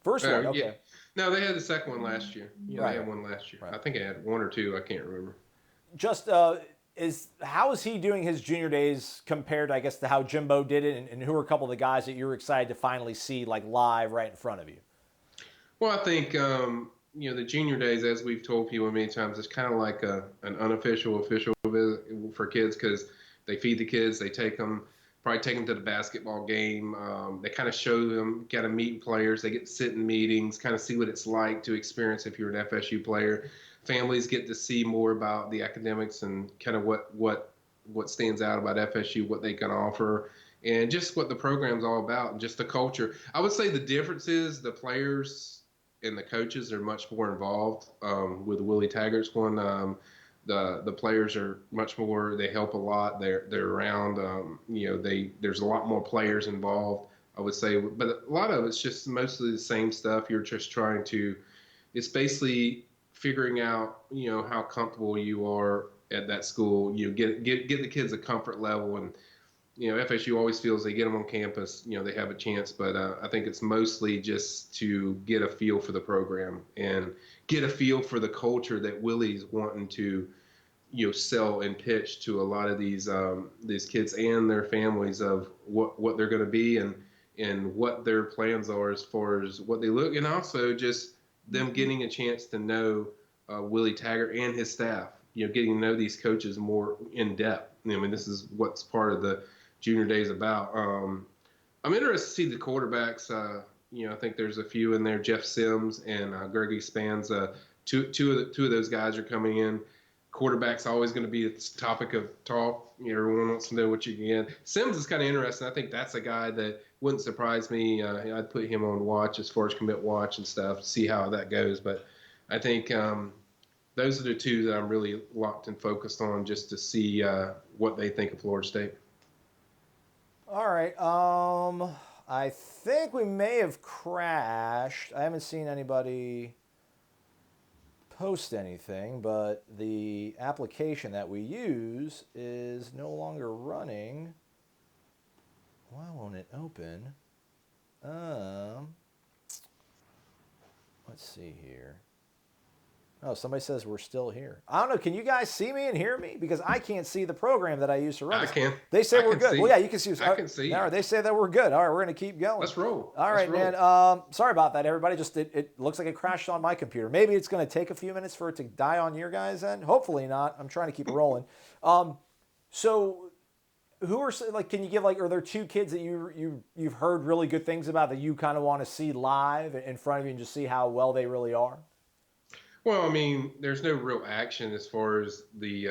Speaker 1: First one. Okay.
Speaker 2: Yeah. No, they had the second one last year.
Speaker 1: Right.
Speaker 2: They had one last year.
Speaker 1: Right.
Speaker 2: I think I had one or two. I can't remember.
Speaker 1: Just how is he doing his junior days compared, I guess, to how Jimbo did it, and who are a couple of the guys that you're excited to finally see like live right in front of you?
Speaker 2: Well, I think the junior days, as we've told people many times, it's kind of like an unofficial official visit for kids because they feed the kids, they probably take them to the basketball game. They kind of show them, got to meet players. They get to sit in meetings, kind of see what it's like to experience if you're an FSU player. Families get to see more about the academics and kind of what stands out about FSU, what they can offer, and just what the program's all about, and just the culture. I would say the difference is the players and the coaches are much more involved with Willie Taggart's one. The players are much more. They help a lot. They're around. There's a lot more players involved, I would say, but a lot of it's just mostly the same stuff. You're just trying to. It's basically figuring out how comfortable you are at that school. Get the kids a comfort level, and FSU always feels they get them on campus, they have a chance. But I think it's mostly just to get a feel for the program and get a feel for the culture that Willie's wanting to, sell and pitch to a lot of these kids and their families of what they're going to be and what their plans are as far as what they look, and also just them getting a chance to know Willie Taggart and his staff. Getting to know these coaches more in depth. I mean, this is what's part of the junior days about. I'm interested to see the quarterbacks. I think there's a few in there. Jeff Sims and Gregory Spans. Two of those guys are coming in. Quarterback's always going to be the topic of talk. Everyone wants to know what you can get. Sims is kind of interesting. I think that's a guy that wouldn't surprise me. I'd put him on watch as far as commit watch and stuff, see how that goes. But I think those are the two that I'm really locked and focused on just to see what they think of Florida State.
Speaker 1: All right. I think we may have crashed. I haven't seen anybody post anything, but the application that we use is no longer running. Why won't it open? Let's see here. Oh, somebody says we're still here. I don't know. Can you guys see me and hear me? Because I can't see the program that I use to run.
Speaker 2: I can.
Speaker 1: They say we're good. Well, yeah, you can see.
Speaker 2: I can see.
Speaker 1: All right, they say that we're good. All right, we're going to keep going.
Speaker 2: Let's roll.
Speaker 1: All right, man. Sorry about that, everybody. Just it looks like it crashed on my computer. Maybe it's going to take a few minutes for it to die on your guys' end. Hopefully not. I'm trying to keep it rolling. So who are can you give are there two kids that you've heard really good things about that you kind of want to see live in front of you and just see how well they really are?
Speaker 2: Well, I mean, there's no real action as far as the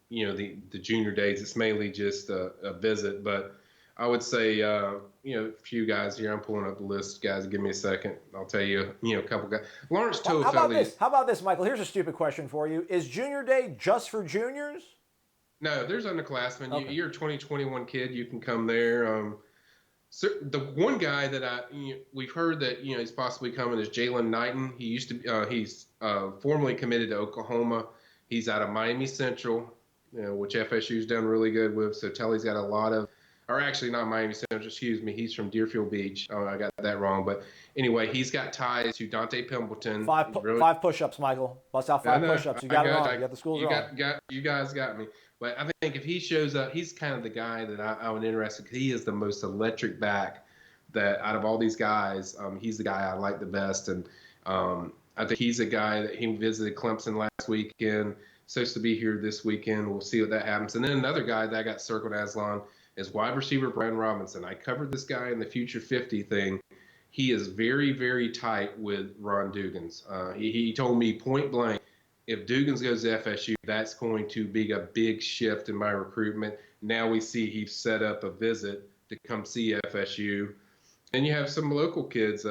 Speaker 2: the junior days. It's mainly just a visit, but I would say a few guys here. I'm pulling up the list, guys. Give me a second. I'll tell you a couple guys. Lawrence Tofelli.
Speaker 1: How about this, Michael? Here's a stupid question for you: is Junior Day just for juniors?
Speaker 2: No, there's underclassmen.
Speaker 1: Okay.
Speaker 2: You're a 2021 kid. You can come there. So the one guy that we've heard that he's possibly coming is Jalen Knighton. He used to he's formerly committed to Oklahoma. He's out of Miami Central, which FSU's done really good with. So Telly's got a lot of, or actually not Miami Central, excuse me. He's from Deerfield Beach. Oh, I got that wrong. But anyway, he's got ties to Dante Pimbleton.
Speaker 1: Five push-ups, Michael. Bust out five push-ups. You got it wrong. You got the schools wrong.
Speaker 2: You guys got me. But I think if he shows up, he's kind of the guy that I would interested because he is the most electric back that out of all these guys, he's the guy I like the best. And I think he's a guy that he visited Clemson last weekend, supposed to be here this weekend. We'll see what that happens. And then another guy that I got circled Aslan is wide receiver Brian Robinson. I covered this guy in the Future 50 thing. He is very, very tight with Ron Dugans. He told me point blank, if Dugans goes to FSU, that's going to be a big shift in my recruitment. Now we see he's set up a visit to come see FSU. And you have some local kids,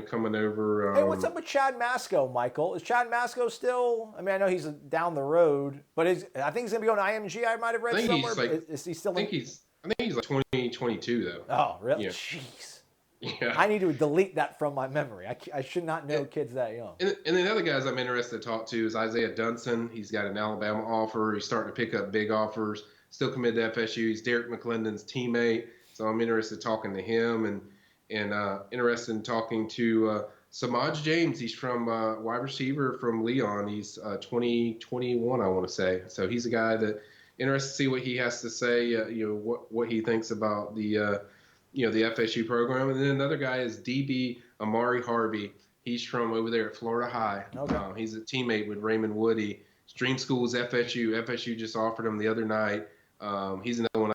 Speaker 2: coming over.
Speaker 1: Hey, what's up with Chad Masco, Michael? Is Chad Masco still? I mean, I know he's down the road, but I think he's going to be going to IMG. I might have read somewhere. Is he still?
Speaker 2: I think he's like 2022 though.
Speaker 1: Oh, really?
Speaker 2: Yeah.
Speaker 1: Jeez.
Speaker 2: Yeah.
Speaker 1: I need to delete that from my memory. I should not know kids that young.
Speaker 2: And the other guys I'm interested to talk to is Isaiah Dunson. He's got an Alabama offer. He's starting to pick up big offers. Still committed to FSU. He's Derek McClendon's teammate, so I'm interested in talking to him and interested in talking to Samaj James. He's from wide receiver from Leon. He's 2021, I want to say. So he's a guy that interested to see what he has to say. What he thinks about the FSU program. And then another guy is DB Amari Harvey. He's from over there at Florida High.
Speaker 1: Okay.
Speaker 2: He's a teammate with Raymond Woody. Dream school is FSU. FSU just offered him the other night. He's another one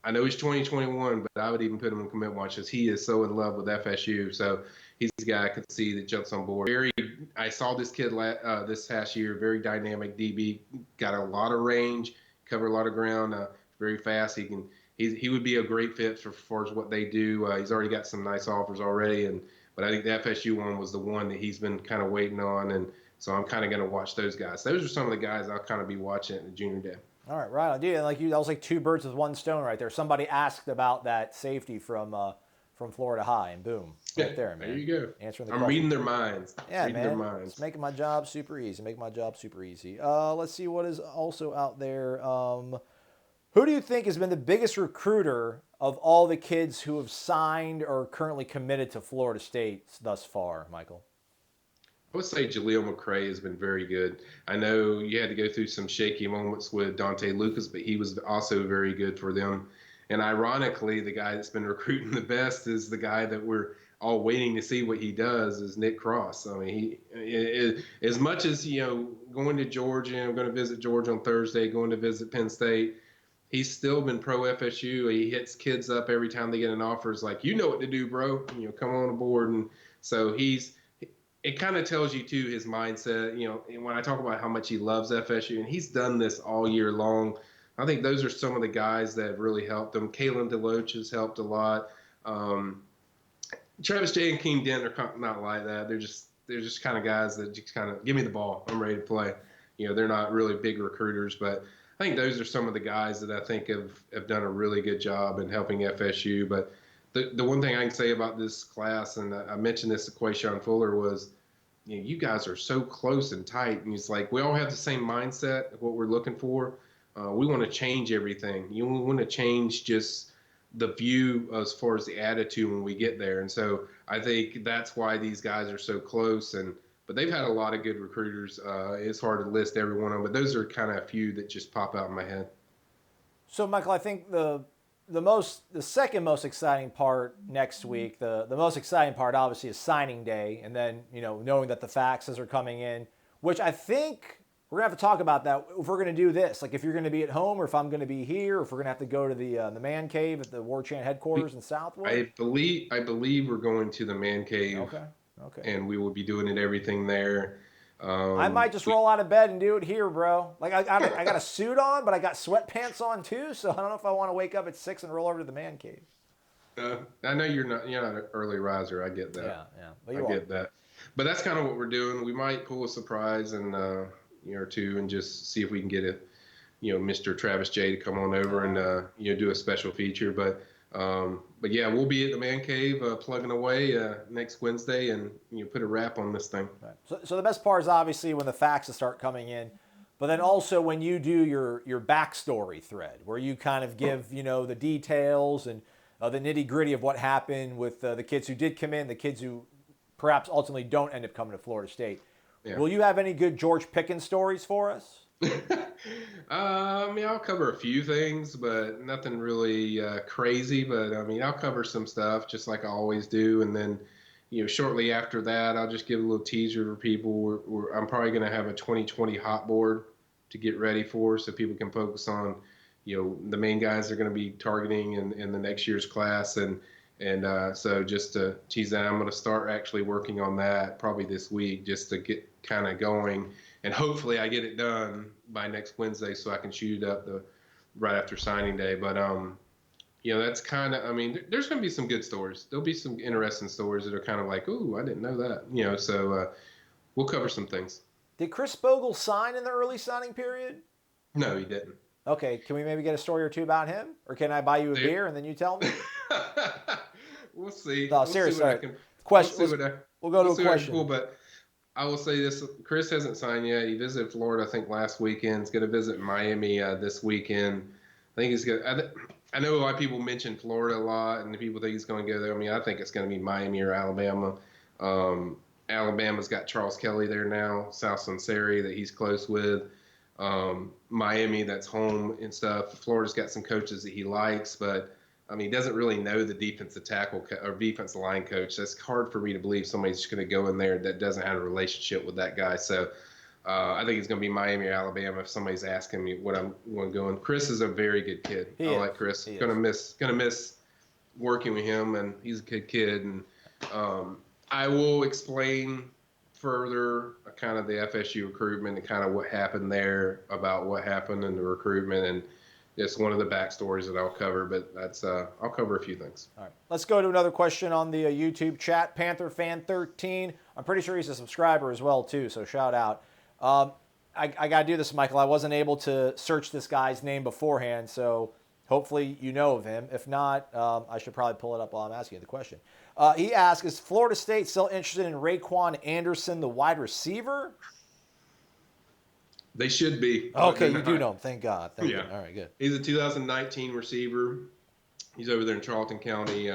Speaker 2: I know he's 2021, but I would even put him in commit watch because he is so in love with FSU. So he's the guy I could see that jumps on board. I saw this kid this past year, very dynamic DB, got a lot of range, covered a lot of ground, very fast. He would be a great fit for far as what they do. He's already got some nice offers already, but I think the FSU one was the one that he's been kind of waiting on, and so I'm kind of going to watch those guys. Those are some of the guys I'll kind of be watching at the junior day.
Speaker 1: All right, right on. Dude, and that was like two birds with one stone right there. Somebody asked about that safety from Florida High, and boom, right there, man.
Speaker 2: There you go.
Speaker 1: Answering the
Speaker 2: I'm
Speaker 1: question.
Speaker 2: reading their minds.
Speaker 1: Yeah,
Speaker 2: reading
Speaker 1: man.
Speaker 2: Their minds.
Speaker 1: It's making my job super easy. Let's see what is also out there. Who do you think has been the biggest recruiter of all the kids who have signed or currently committed to Florida State thus far, Michael?
Speaker 2: I would say Jaleel McRae has been very good. I know you had to go through some shaky moments with Dante Lucas, but he was also very good for them. And ironically, the guy that's been recruiting the best is the guy that we're all waiting to see what he does is Nick Cross. I mean, as much as, going to Georgia, I'm going to visit Georgia on Thursday, going to visit Penn State, he's still been pro FSU. He hits kids up every time they get an offer. It's like, you know what to do, bro. Come on aboard. And so it kind of tells you, too, his mindset. And when I talk about how much he loves FSU, and he's done this all year long, I think those are some of the guys that have really helped him. Kalen DeLoach has helped a lot. Travis J and King Dent are not like that. They're just kind of guys that just kind of give me the ball. I'm ready to play. They're not really big recruiters, but I think those are some of the guys that I think have done a really good job in helping FSU. But the one thing I can say about this class, and I mentioned this to Quayshawn Fuller, was you guys are so close and tight. And it's like we all have the same mindset of what we're looking for. We want to change everything. We want to change just the view as far as the attitude when we get there. And so I think that's why these guys are so close. But they've had a lot of good recruiters. It's hard to list every one of them, but those are kind of a few that just pop out in my head.
Speaker 1: So, Michael, I think the second most exciting part next week, the most exciting part obviously is signing day, and then knowing that the faxes are coming in, which I think we're gonna have to talk about that if we're gonna do this. Like if you're gonna be at home, or if I'm gonna be here, or if we're gonna have to go to the man cave at the War Chant headquarters in Southwood.
Speaker 2: I believe we're going to the man cave.
Speaker 1: Okay.
Speaker 2: And we will be doing everything there.
Speaker 1: I might just roll out of bed and do it here, bro. Like I got a suit on, but I got sweatpants on too. So I don't know if I want to wake up at 6 and roll over to the man cave.
Speaker 2: I know you're not an early riser. I get that.
Speaker 1: Yeah.
Speaker 2: But I get that. But that's kind of what we're doing. We might pull a surprise and or two, and just see if we can get Mr. Travis J to come on over and do a special feature. But yeah, we'll be at the man cave plugging away next Wednesday, and put a wrap on this thing.
Speaker 1: Right. So the best part is obviously when the faxes start coming in, but then also when you do your backstory thread, where you kind of give the details and the nitty gritty of what happened with the kids who did come in, the kids who perhaps ultimately don't end up coming to Florida State. Yeah. Will you have any good George Pickens stories for us?
Speaker 2: I'll cover a few things, but nothing really crazy. But I'll cover some stuff just like I always do. And then, shortly after that, I'll just give a little teaser for people. I'm probably going to have a 2020 hot board to get ready for, so people can focus on, the main guys they're going to be targeting in the next year's class. And so just to tease that, I'm going to start actually working on that probably this week, just to get kind of going. And hopefully I get it done by next Wednesday so I can shoot it up right after signing day. But, that's kind of, there's going to be some good stories. There'll be some interesting stories that are kind of like, ooh, I didn't know that. So we'll cover some things.
Speaker 1: Did Chris Bogle sign in the early signing period?
Speaker 2: No, he didn't.
Speaker 1: Okay, can we maybe get a story or two about him? Or can I buy you a beer and then you tell me?
Speaker 2: We'll see.
Speaker 1: No, seriously. We'll go to a question.
Speaker 2: Cool, but I will say this: Chris hasn't signed yet. He visited Florida, I think, last weekend. He's going to visit Miami this weekend. I think he's going. I know a lot of people mention Florida a lot, and people think he's going to go there. I think it's going to be Miami or Alabama. Alabama's got Charles Kelly there now, South Sunseri that he's close with. Miami that's home and stuff. Florida's got some coaches that he likes, but I mean, he doesn't really know the defensive tackle or defensive line coach. That's hard for me to believe somebody's just going to go in there that doesn't have a relationship with that guy. So I think it's going to be Miami or Alabama if somebody's asking me what I'm going to go in. Chris is a very good kid. I like Chris. Going to miss working with him, and he's a good kid. And I will explain further kind of the FSU recruitment and kind of what happened there about what happened in the recruitment, and it's one of the backstories that I'll cover, but that's I'll cover a few things.
Speaker 1: All right, let's go to another question on the YouTube chat. Panther Fan 13. I'm pretty sure he's a subscriber as well too, so shout out. I got to do this, Michael. I wasn't able to search this guy's name beforehand, so hopefully you know of him. If not, I should probably pull it up while I'm asking you the question. He asks, is Florida State still interested in Raquan Anderson, the wide receiver?
Speaker 2: They should be.
Speaker 1: Okay, you do know him. Thank God. Thank
Speaker 2: yeah.
Speaker 1: God. All right, good.
Speaker 2: He's a 2019 receiver. He's over there in Charlton County.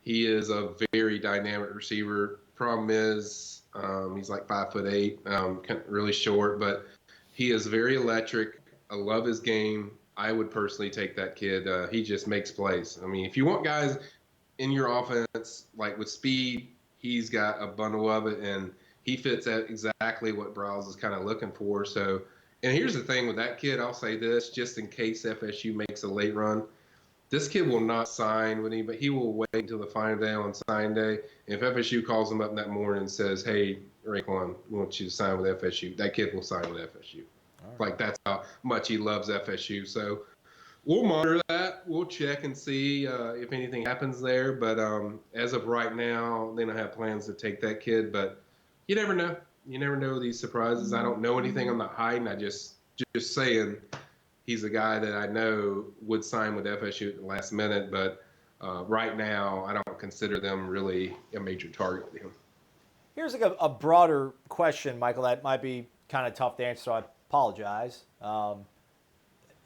Speaker 2: He is a very dynamic receiver. Problem is, he's like 5'8", really short, but he is very electric. I love his game. I would personally take that kid. He just makes plays. I mean, if you want guys in your offense, like with speed, he's got a bundle of it, and he fits at exactly what Browse is kind of looking for. So, and here's the thing with that kid, I'll say this, just in case FSU makes a late run, this kid will not sign with anybody. He will wait until the final day on sign day. If FSU calls him up that morning and says, hey, Raekwon, we want you to sign with FSU, that kid will sign with FSU. Right. Like, that's how much he loves FSU. So we'll monitor that. We'll check and see if anything happens there. But as of right now, they don't have plans to take that kid. But you never know. You never know these surprises. I don't know anything. I'm not hiding. I just saying he's a guy that I know would sign with FSU at the last minute. But right now, I don't consider them really a major target with him.
Speaker 1: Here's like a broader question, Michael, that might be kind of tough to answer, so I apologize.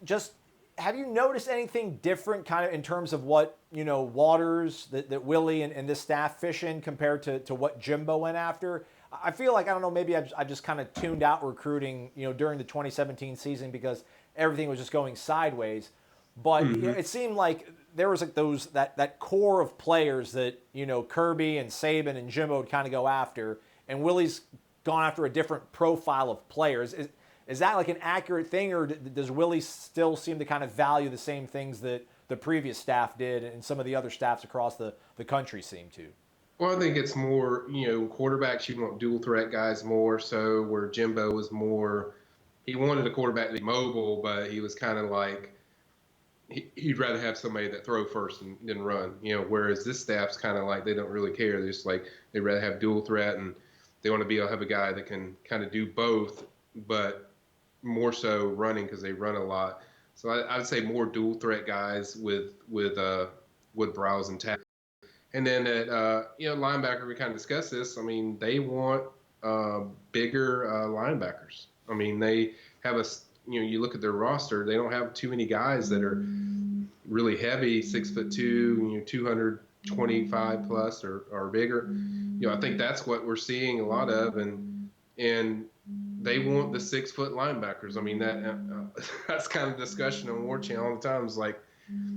Speaker 1: Just have you noticed anything different kind of in terms of what, waters that Willie and this staff fish in compared to what Jimbo went after? I feel like, I don't know, maybe I just kind of tuned out recruiting, during the 2017 season because everything was just going sideways. But it seemed like there was like that core of players that, Kirby and Saban and Jimbo would kind of go after, and Willie's gone after a different profile of players. Is that like an accurate thing, or does Willie still seem to kind of value the same things that the previous staff did and some of the other staffs across the country seem to?
Speaker 2: Well, I think it's more, quarterbacks, you want dual threat guys more. So where Jimbo was more, he wanted a quarterback to be mobile, but he was kind of like, he'd rather have somebody that throw first than run, whereas this staff's kind of like, they don't really care. They're just like, they'd rather have dual threat, and they want to be able to have a guy that can kind of do both, but more so running because they run a lot. So I would say more dual threat guys with Browse and tackle. And then at linebacker, we kind of discussed this. I mean, they want bigger linebackers. I mean, they have you look at their roster, they don't have too many guys that are really heavy, 6'2", 225 plus or bigger. I think that's what we're seeing a lot of, and they want the 6 foot linebackers. I mean, that's kind of discussion on War Channel all the time. It's like,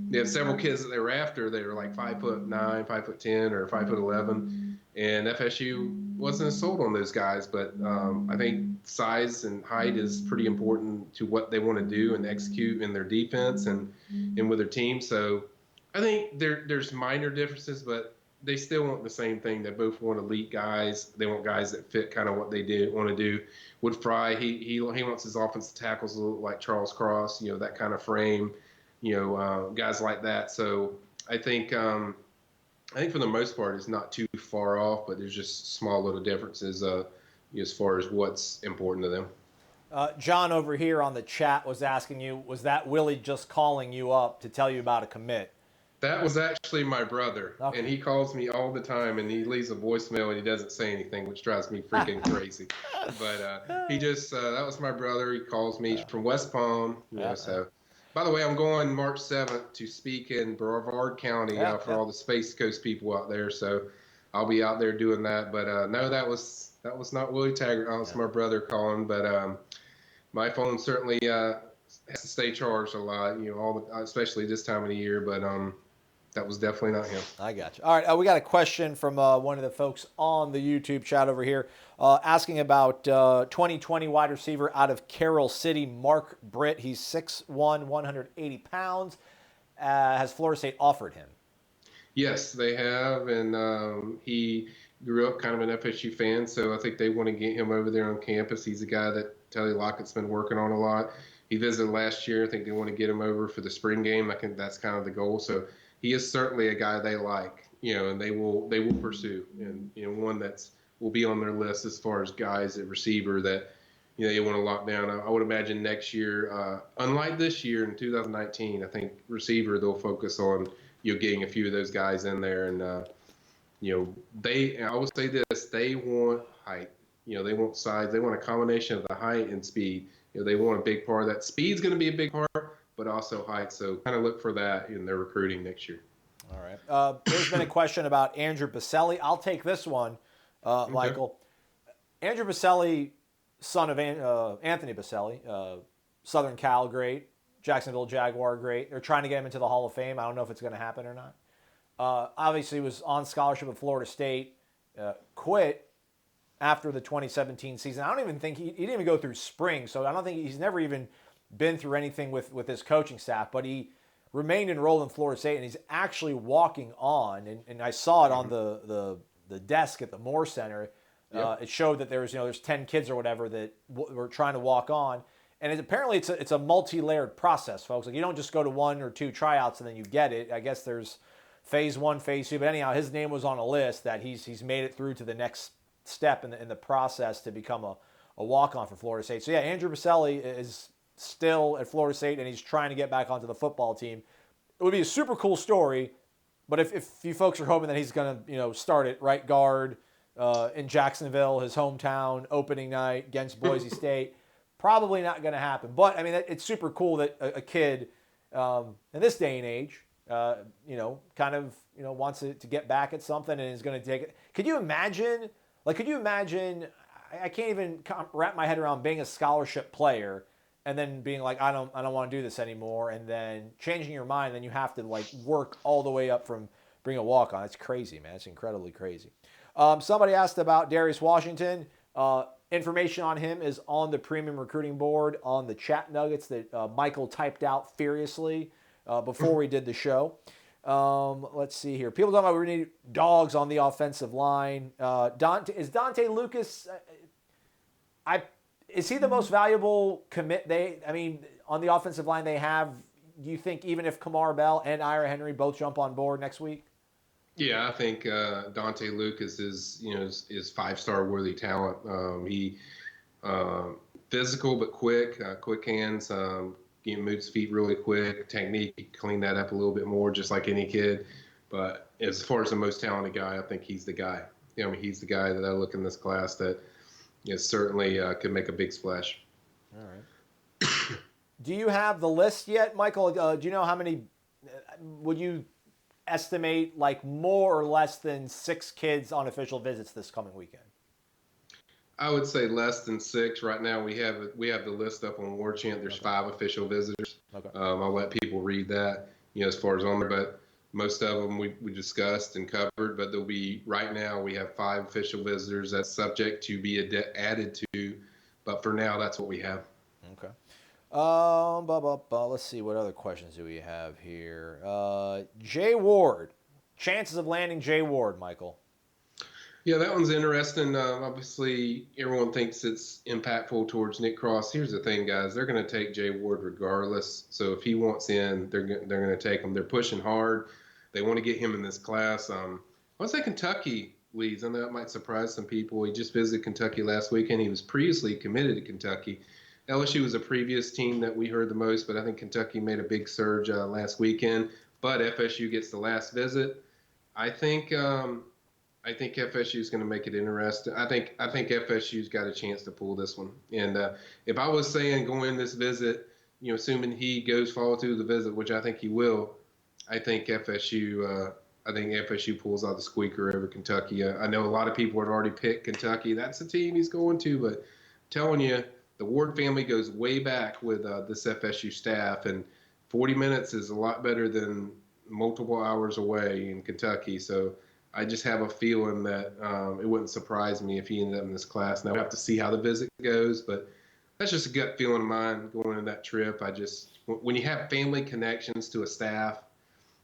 Speaker 2: they have several kids that they were after. They were like 5'9", 5'10", or 5'11", and FSU wasn't sold on those guys. But I think size and height is pretty important to what they want to do and execute in their defense and with their team. So I think there's minor differences, but they still want the same thing. They both want elite guys. They want guys that fit kind of what they want to do. Wood Fry, he wants his offensive tackles to look like Charles Cross, that kind of frame. Guys like that. So I think for the most part, it's not too far off, but there's just small little differences as far as what's important to them.
Speaker 1: John over here on the chat was asking you, was that Willie just calling you up to tell you about a commit?
Speaker 2: That was actually my brother,
Speaker 1: okay.
Speaker 2: And he calls me all the time, and he leaves a voicemail, and he doesn't say anything, which drives me freaking crazy. But he just that was my brother. He calls me from West Palm, so. By the way, I'm going March 7th to speak in Brevard County for all the Space Coast people out there. So I'll be out there doing that. But no, that was not Willie Taggart. That was my brother calling. But My phone certainly has to stay charged a lot, especially this time of the year. But that was definitely not him.
Speaker 1: I got you. All right, we got a question from one of the folks on the YouTube chat over here asking about 2020 wide receiver out of Carroll City, Mark Britt. He's 6'1", 180 pounds. Has Florida State offered him?
Speaker 2: Yes, they have, and he grew up kind of an FSU fan, so I think they want to get him over there on campus. He's a guy that Telly Lockett's been working on a lot. He visited last year. I think they want to get him over for the spring game. I think that's kind of the goal. So he is certainly a guy they like, and they will pursue, and one that's will be on their list as far as guys at receiver that they want to lock down. I would imagine next year, unlike this year in 2019, I think receiver they'll focus on getting a few of those guys in there, and I would say this, they want height, they want size, they want a combination of the height and speed. They want a big part of that. Speed's going to be a big part, but also height. So kind of look for that in their recruiting next year.
Speaker 1: All right. There's been a question about Andrew Boselli. I'll take this one, Michael. Okay. Andrew Boselli, son of Anthony Boselli, Southern Cal great, Jacksonville Jaguar great. They're trying to get him into the Hall of Fame. I don't know if it's going to happen or not. Obviously, was on scholarship at Florida State, quit after the 2017 season. I don't even think he didn't even go through spring, so I don't think he's never even been through anything with his coaching staff, but he remained enrolled in Florida State, and he's actually walking on, and I saw it on the desk at the Moore Center. Yep. It showed that there's 10 kids or whatever that were trying to walk on, and apparently it's a multi-layered process, folks. Like, you don't just go to 1 or 2 tryouts and then you get it. I guess there's phase 1, phase 2, but anyhow, his name was on a list that he's made it through to the next step in the process to become a walk-on for Florida State. So yeah, Andrew Boselli is still at Florida State, and he's trying to get back onto the football team. It would be a super cool story, but if you folks are hoping that he's going to start at right guard in Jacksonville, his hometown, opening night against Boise State, probably not going to happen. But I mean, it's super cool that a kid in this day and age, wants to get back at something and is going to take it. Could you imagine? I can't even wrap my head around being a scholarship player and then being like, I don't want to do this anymore, and then changing your mind, and then you have to work all the way up from being a walk-on. It's crazy, man. It's incredibly crazy. Somebody asked about Darius Washington. Information on him is on the premium recruiting board on the chat nuggets that Michael typed out furiously before we did the show. Let's see here. People talking about we need dogs on the offensive line. Is Dante Lucas? Is he the most valuable commit? On the offensive line they have. Do you think even if Kamar Bell and Ira Henry both jump on board next week?
Speaker 2: Yeah, I think Dante Lucas is 5-star worthy talent. He physical but quick hands. Moves feet really quick. Technique, clean that up a little bit more, just like any kid. But as far as the most talented guy, I think he's the guy. He's the guy that I look in this class that certainly could make a big splash.
Speaker 1: All right. Do you have the list yet, Michael? Do you know how many? Would you estimate more or less than 6 kids on official visits this coming weekend?
Speaker 2: I would say less than 6. Right now we have the list up on War Chant. There's 5 official visitors. Okay. I'll let people read that, as far as on there. But most of them we discussed and covered. But right now we have 5 official visitors. That's subject to be added to. But for now, that's what we have.
Speaker 1: Okay. Let's see, what other questions do we have here? Jay Ward. Chances of landing Jay Ward, Michael.
Speaker 2: Yeah, that one's interesting. Obviously, everyone thinks it's impactful towards Nick Cross. Here's the thing, guys. They're going to take Jay Ward regardless. So if he wants in, they're going to take him. They're pushing hard. They want to get him in this class. I would say Kentucky leads. I know that might surprise some people. He just visited Kentucky last weekend. He was previously committed to Kentucky. LSU was a previous team that we heard the most, but I think Kentucky made a big surge last weekend. But FSU gets the last visit. I think FSU is going to make it interesting. I think FSU's got a chance to pull this one. And if I was saying going in this visit, assuming he follow through the visit, which I think he will, I think FSU pulls out the squeaker over Kentucky. I know a lot of people have already picked Kentucky. That's the team he's going to, but I'm telling you, the Ward family goes way back with this FSU staff, and 40 minutes is a lot better than multiple hours away in Kentucky. So I just have a feeling that it wouldn't surprise me if he ended up in this class. Now we have to see how the visit goes, but that's just a gut feeling of mine going on that trip. When you have family connections to a staff,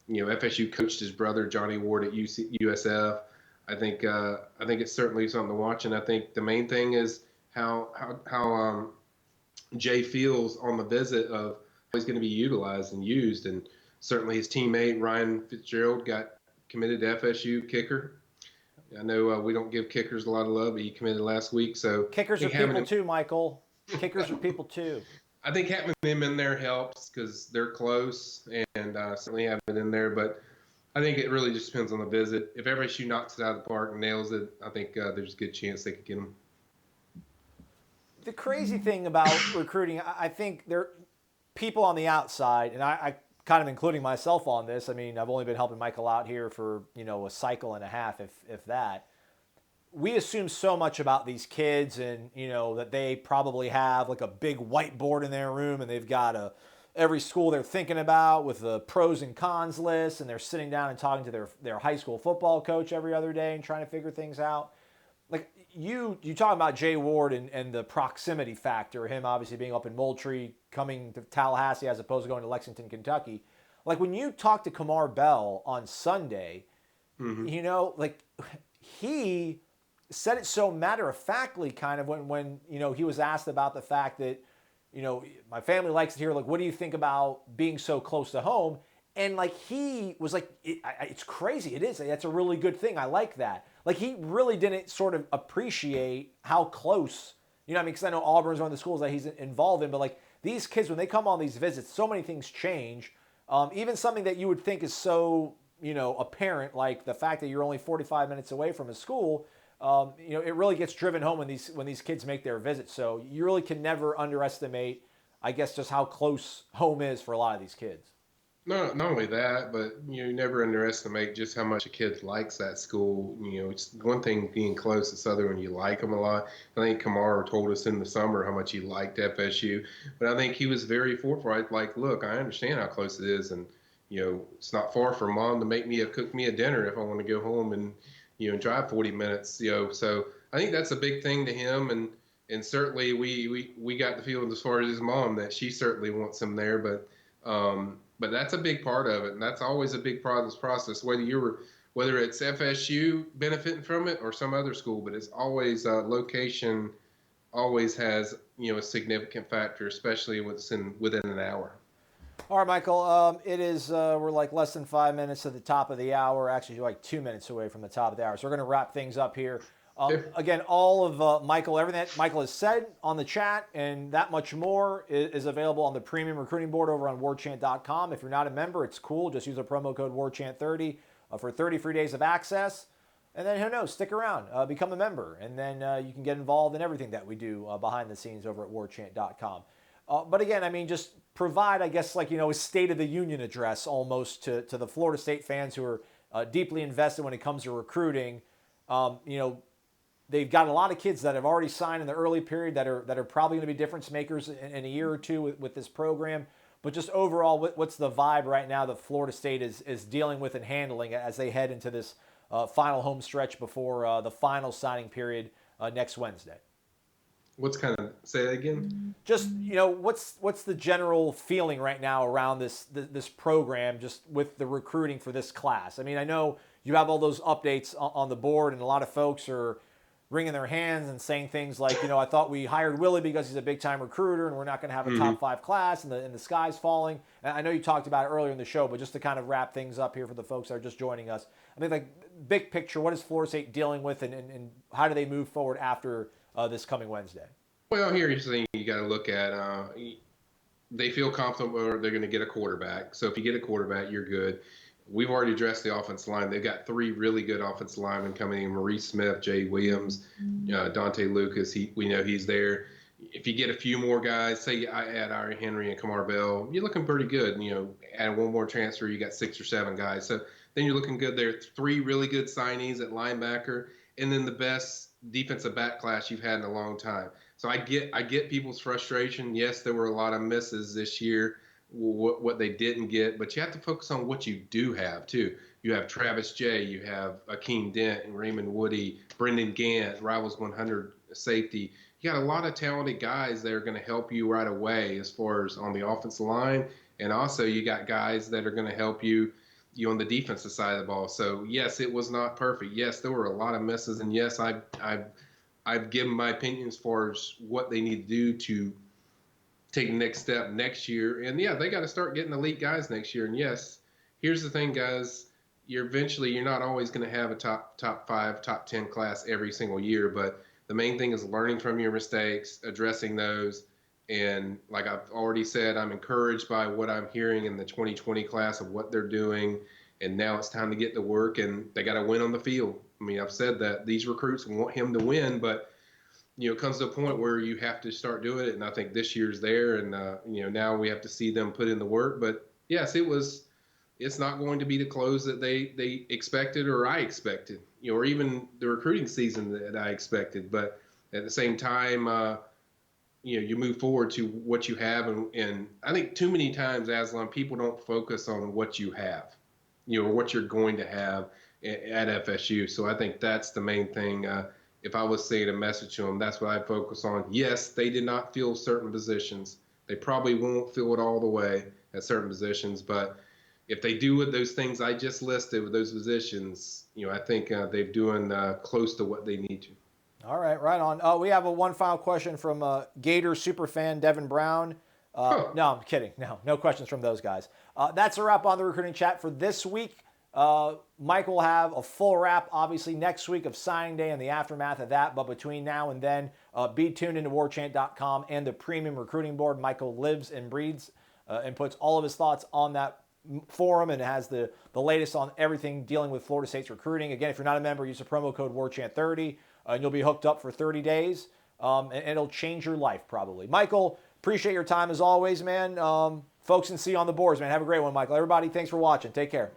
Speaker 2: FSU coached his brother Johnny Ward at USF. I think it's certainly something to watch, and I think the main thing is how Jay feels on the visit of how he's going to be utilized and used, and certainly his teammate Ryan Fitzgerald got committed to FSU kicker. I know we don't give kickers a lot of love, but he committed last week. So
Speaker 1: kickers are people too, Michael. Kickers are people too.
Speaker 2: I think having them in there helps because they're close, and certainly have it in there. But I think it really just depends on the visit. If FSU knocks it out of the park and nails it, I think there's a good chance they could get him.
Speaker 1: The crazy thing about recruiting, I think there people on the outside, and I kind of including myself on this. I mean, I've only been helping Michael out here for a cycle and a half, if that. We assume so much about these kids, and that they probably have like a big whiteboard in their room, and they've got every school they're thinking about with the pros and cons list, and they're sitting down and talking to their high school football coach every other day and trying to figure things out. Like you talking about Jay Ward and the proximity factor, him obviously being up in Moultrie, coming to Tallahassee as opposed to going to Lexington, Kentucky. Like when you talked to Kamar Bell on Sunday, like he said it so matter-of-factly kind of when he was asked about the fact that, my family likes it here. Like, what do you think about being so close to home? And like he was like, it's crazy. It is. That's a really good thing. I like that. Like he really didn't sort of appreciate how close, because I know Auburn's one of the schools that he's involved in, but like these kids, when they come on these visits, so many things change. Even something that you would think is so, apparent, like the fact that you're only 45 minutes away from a school, it really gets driven home when these kids make their visits. So you really can never underestimate, I guess, just how close home is for a lot of these kids.
Speaker 2: No, not only that, but you never underestimate just how much a kid likes that school. It's one thing being close to Southern, you like them a lot. I think Kamar told us in the summer how much he liked FSU, but I think he was very forthright. Like, look, I understand how close it is, and it's not far for Mom to cook me a dinner if I want to go home and drive 40 minutes. So I think that's a big thing to him, and certainly we got the feeling as far as his mom that she certainly wants him there, but that's a big part of it, and that's always a big part of this process, whether it's FSU benefiting from it or some other school, but it's always location always has a significant factor, especially within an hour.
Speaker 1: All right, Michael, it is, we're like less than 5 minutes to the top of the hour. Actually, you're like 2 minutes away from the top of the hour. So we're going to wrap things up here. Again, all of Michael, everything that Michael has said on the chat and that much more is available on the premium recruiting board over on warchant.com. If you're not a member, it's cool. Just use the promo code warchant30 for 30 free days of access. And then who knows, stick around, become a member. And then you can get involved in everything that we do behind the scenes over at warchant.com. But again, I mean, just provide, I guess, like, a State of the Union address almost to the Florida State fans who are deeply invested when it comes to recruiting. They've got a lot of kids that have already signed in the early period that are probably going to be difference makers in a year or two with this program. But just overall, what's the vibe right now that Florida State is dealing with and handling as they head into this final home stretch before the final signing period next Wednesday?
Speaker 2: Say that again?
Speaker 1: Just, what's the general feeling right now around this program, just with the recruiting for this class? I mean, I know you have all those updates on the board, and a lot of folks are wringing their hands and saying things like, I thought we hired Willie because he's a big-time recruiter and we're not going to have a top 5 class and the sky's falling. And I know you talked about it earlier in the show, but just to kind of wrap things up here for the folks that are just joining us, I mean, like, big picture, what is Florida State dealing with and how do they move forward after this coming Wednesday?
Speaker 2: Well, here's the thing you got to look at. They feel confident or they're going to get a quarterback. So if you get a quarterback, you're good. We've already addressed the offensive line. They've got 3 really good offensive linemen coming in: Maurice Smith, Jay Williams, Dante Lucas. We know he's there. If you get a few more guys, say I add Ari Henry and Kamar Bell, you're looking pretty good. Add one more transfer, you got 6 or 7 guys. So then you're looking good there. 3 really good signees at linebacker, and then the best defensive back class you've had in a long time. So I get people's frustration. Yes, there were a lot of misses this year, what they didn't get, but you have to focus on what you do have too. You have Travis J, you have Akeem Dent and Raymond Woody, Brendan Gant, Rivals 100 safety. You got a lot of talented guys that are going to help you right away as far as on the offensive line, and also you got guys that are going to help you on the defensive side of the ball. So yes, it was not perfect. Yes, there were a lot of misses, and yes, I've given my opinion as far as what they need to do to take the next step next year. And yeah, they got to start getting elite guys next year. And yes, here's the thing, guys. You're not always going to have a top 5, top 10 class every single year, but the main thing is learning from your mistakes, addressing those. And like I've already said, I'm encouraged by what I'm hearing in the 2020 class of what they're doing. And now it's time to get to work, and they got to win on the field. I mean, I've said that these recruits want him to win, but it comes to a point where you have to start doing it. And I think this year's there, and now we have to see them put in the work. But yes, it's not going to be the close that they expected or I expected, or even the recruiting season that I expected. But at the same time, you move forward to what you have, and I think too many times, Aslan, people don't focus on what you have, or what you're going to have at FSU. So I think that's the main thing. If I was saying a message to them, that's what I focus on. Yes, they did not fill certain positions. They probably won't fill it all the way at certain positions, but if they do with those things I just listed with those positions, I think they're doing close to what they need to.
Speaker 1: All right, right on. We have one final question from Gator superfan Devin Brown. No, I'm kidding. No questions from those guys. That's a wrap on the recruiting chat for this week. Mike will have a full wrap, obviously, next week of signing day and the aftermath of that. But between now and then, be tuned into warchant.com and the premium recruiting board. Michael lives and breathes and puts all of his thoughts on that forum, and has the latest on everything dealing with Florida State's recruiting. Again, if you're not a member, use the promo code warchant30, and you'll be hooked up for 30 days, and it'll change your life probably. Michael, appreciate your time as always, man. Folks, and see you on the boards, man. Have a great one, Michael. Everybody, thanks for watching. Take care.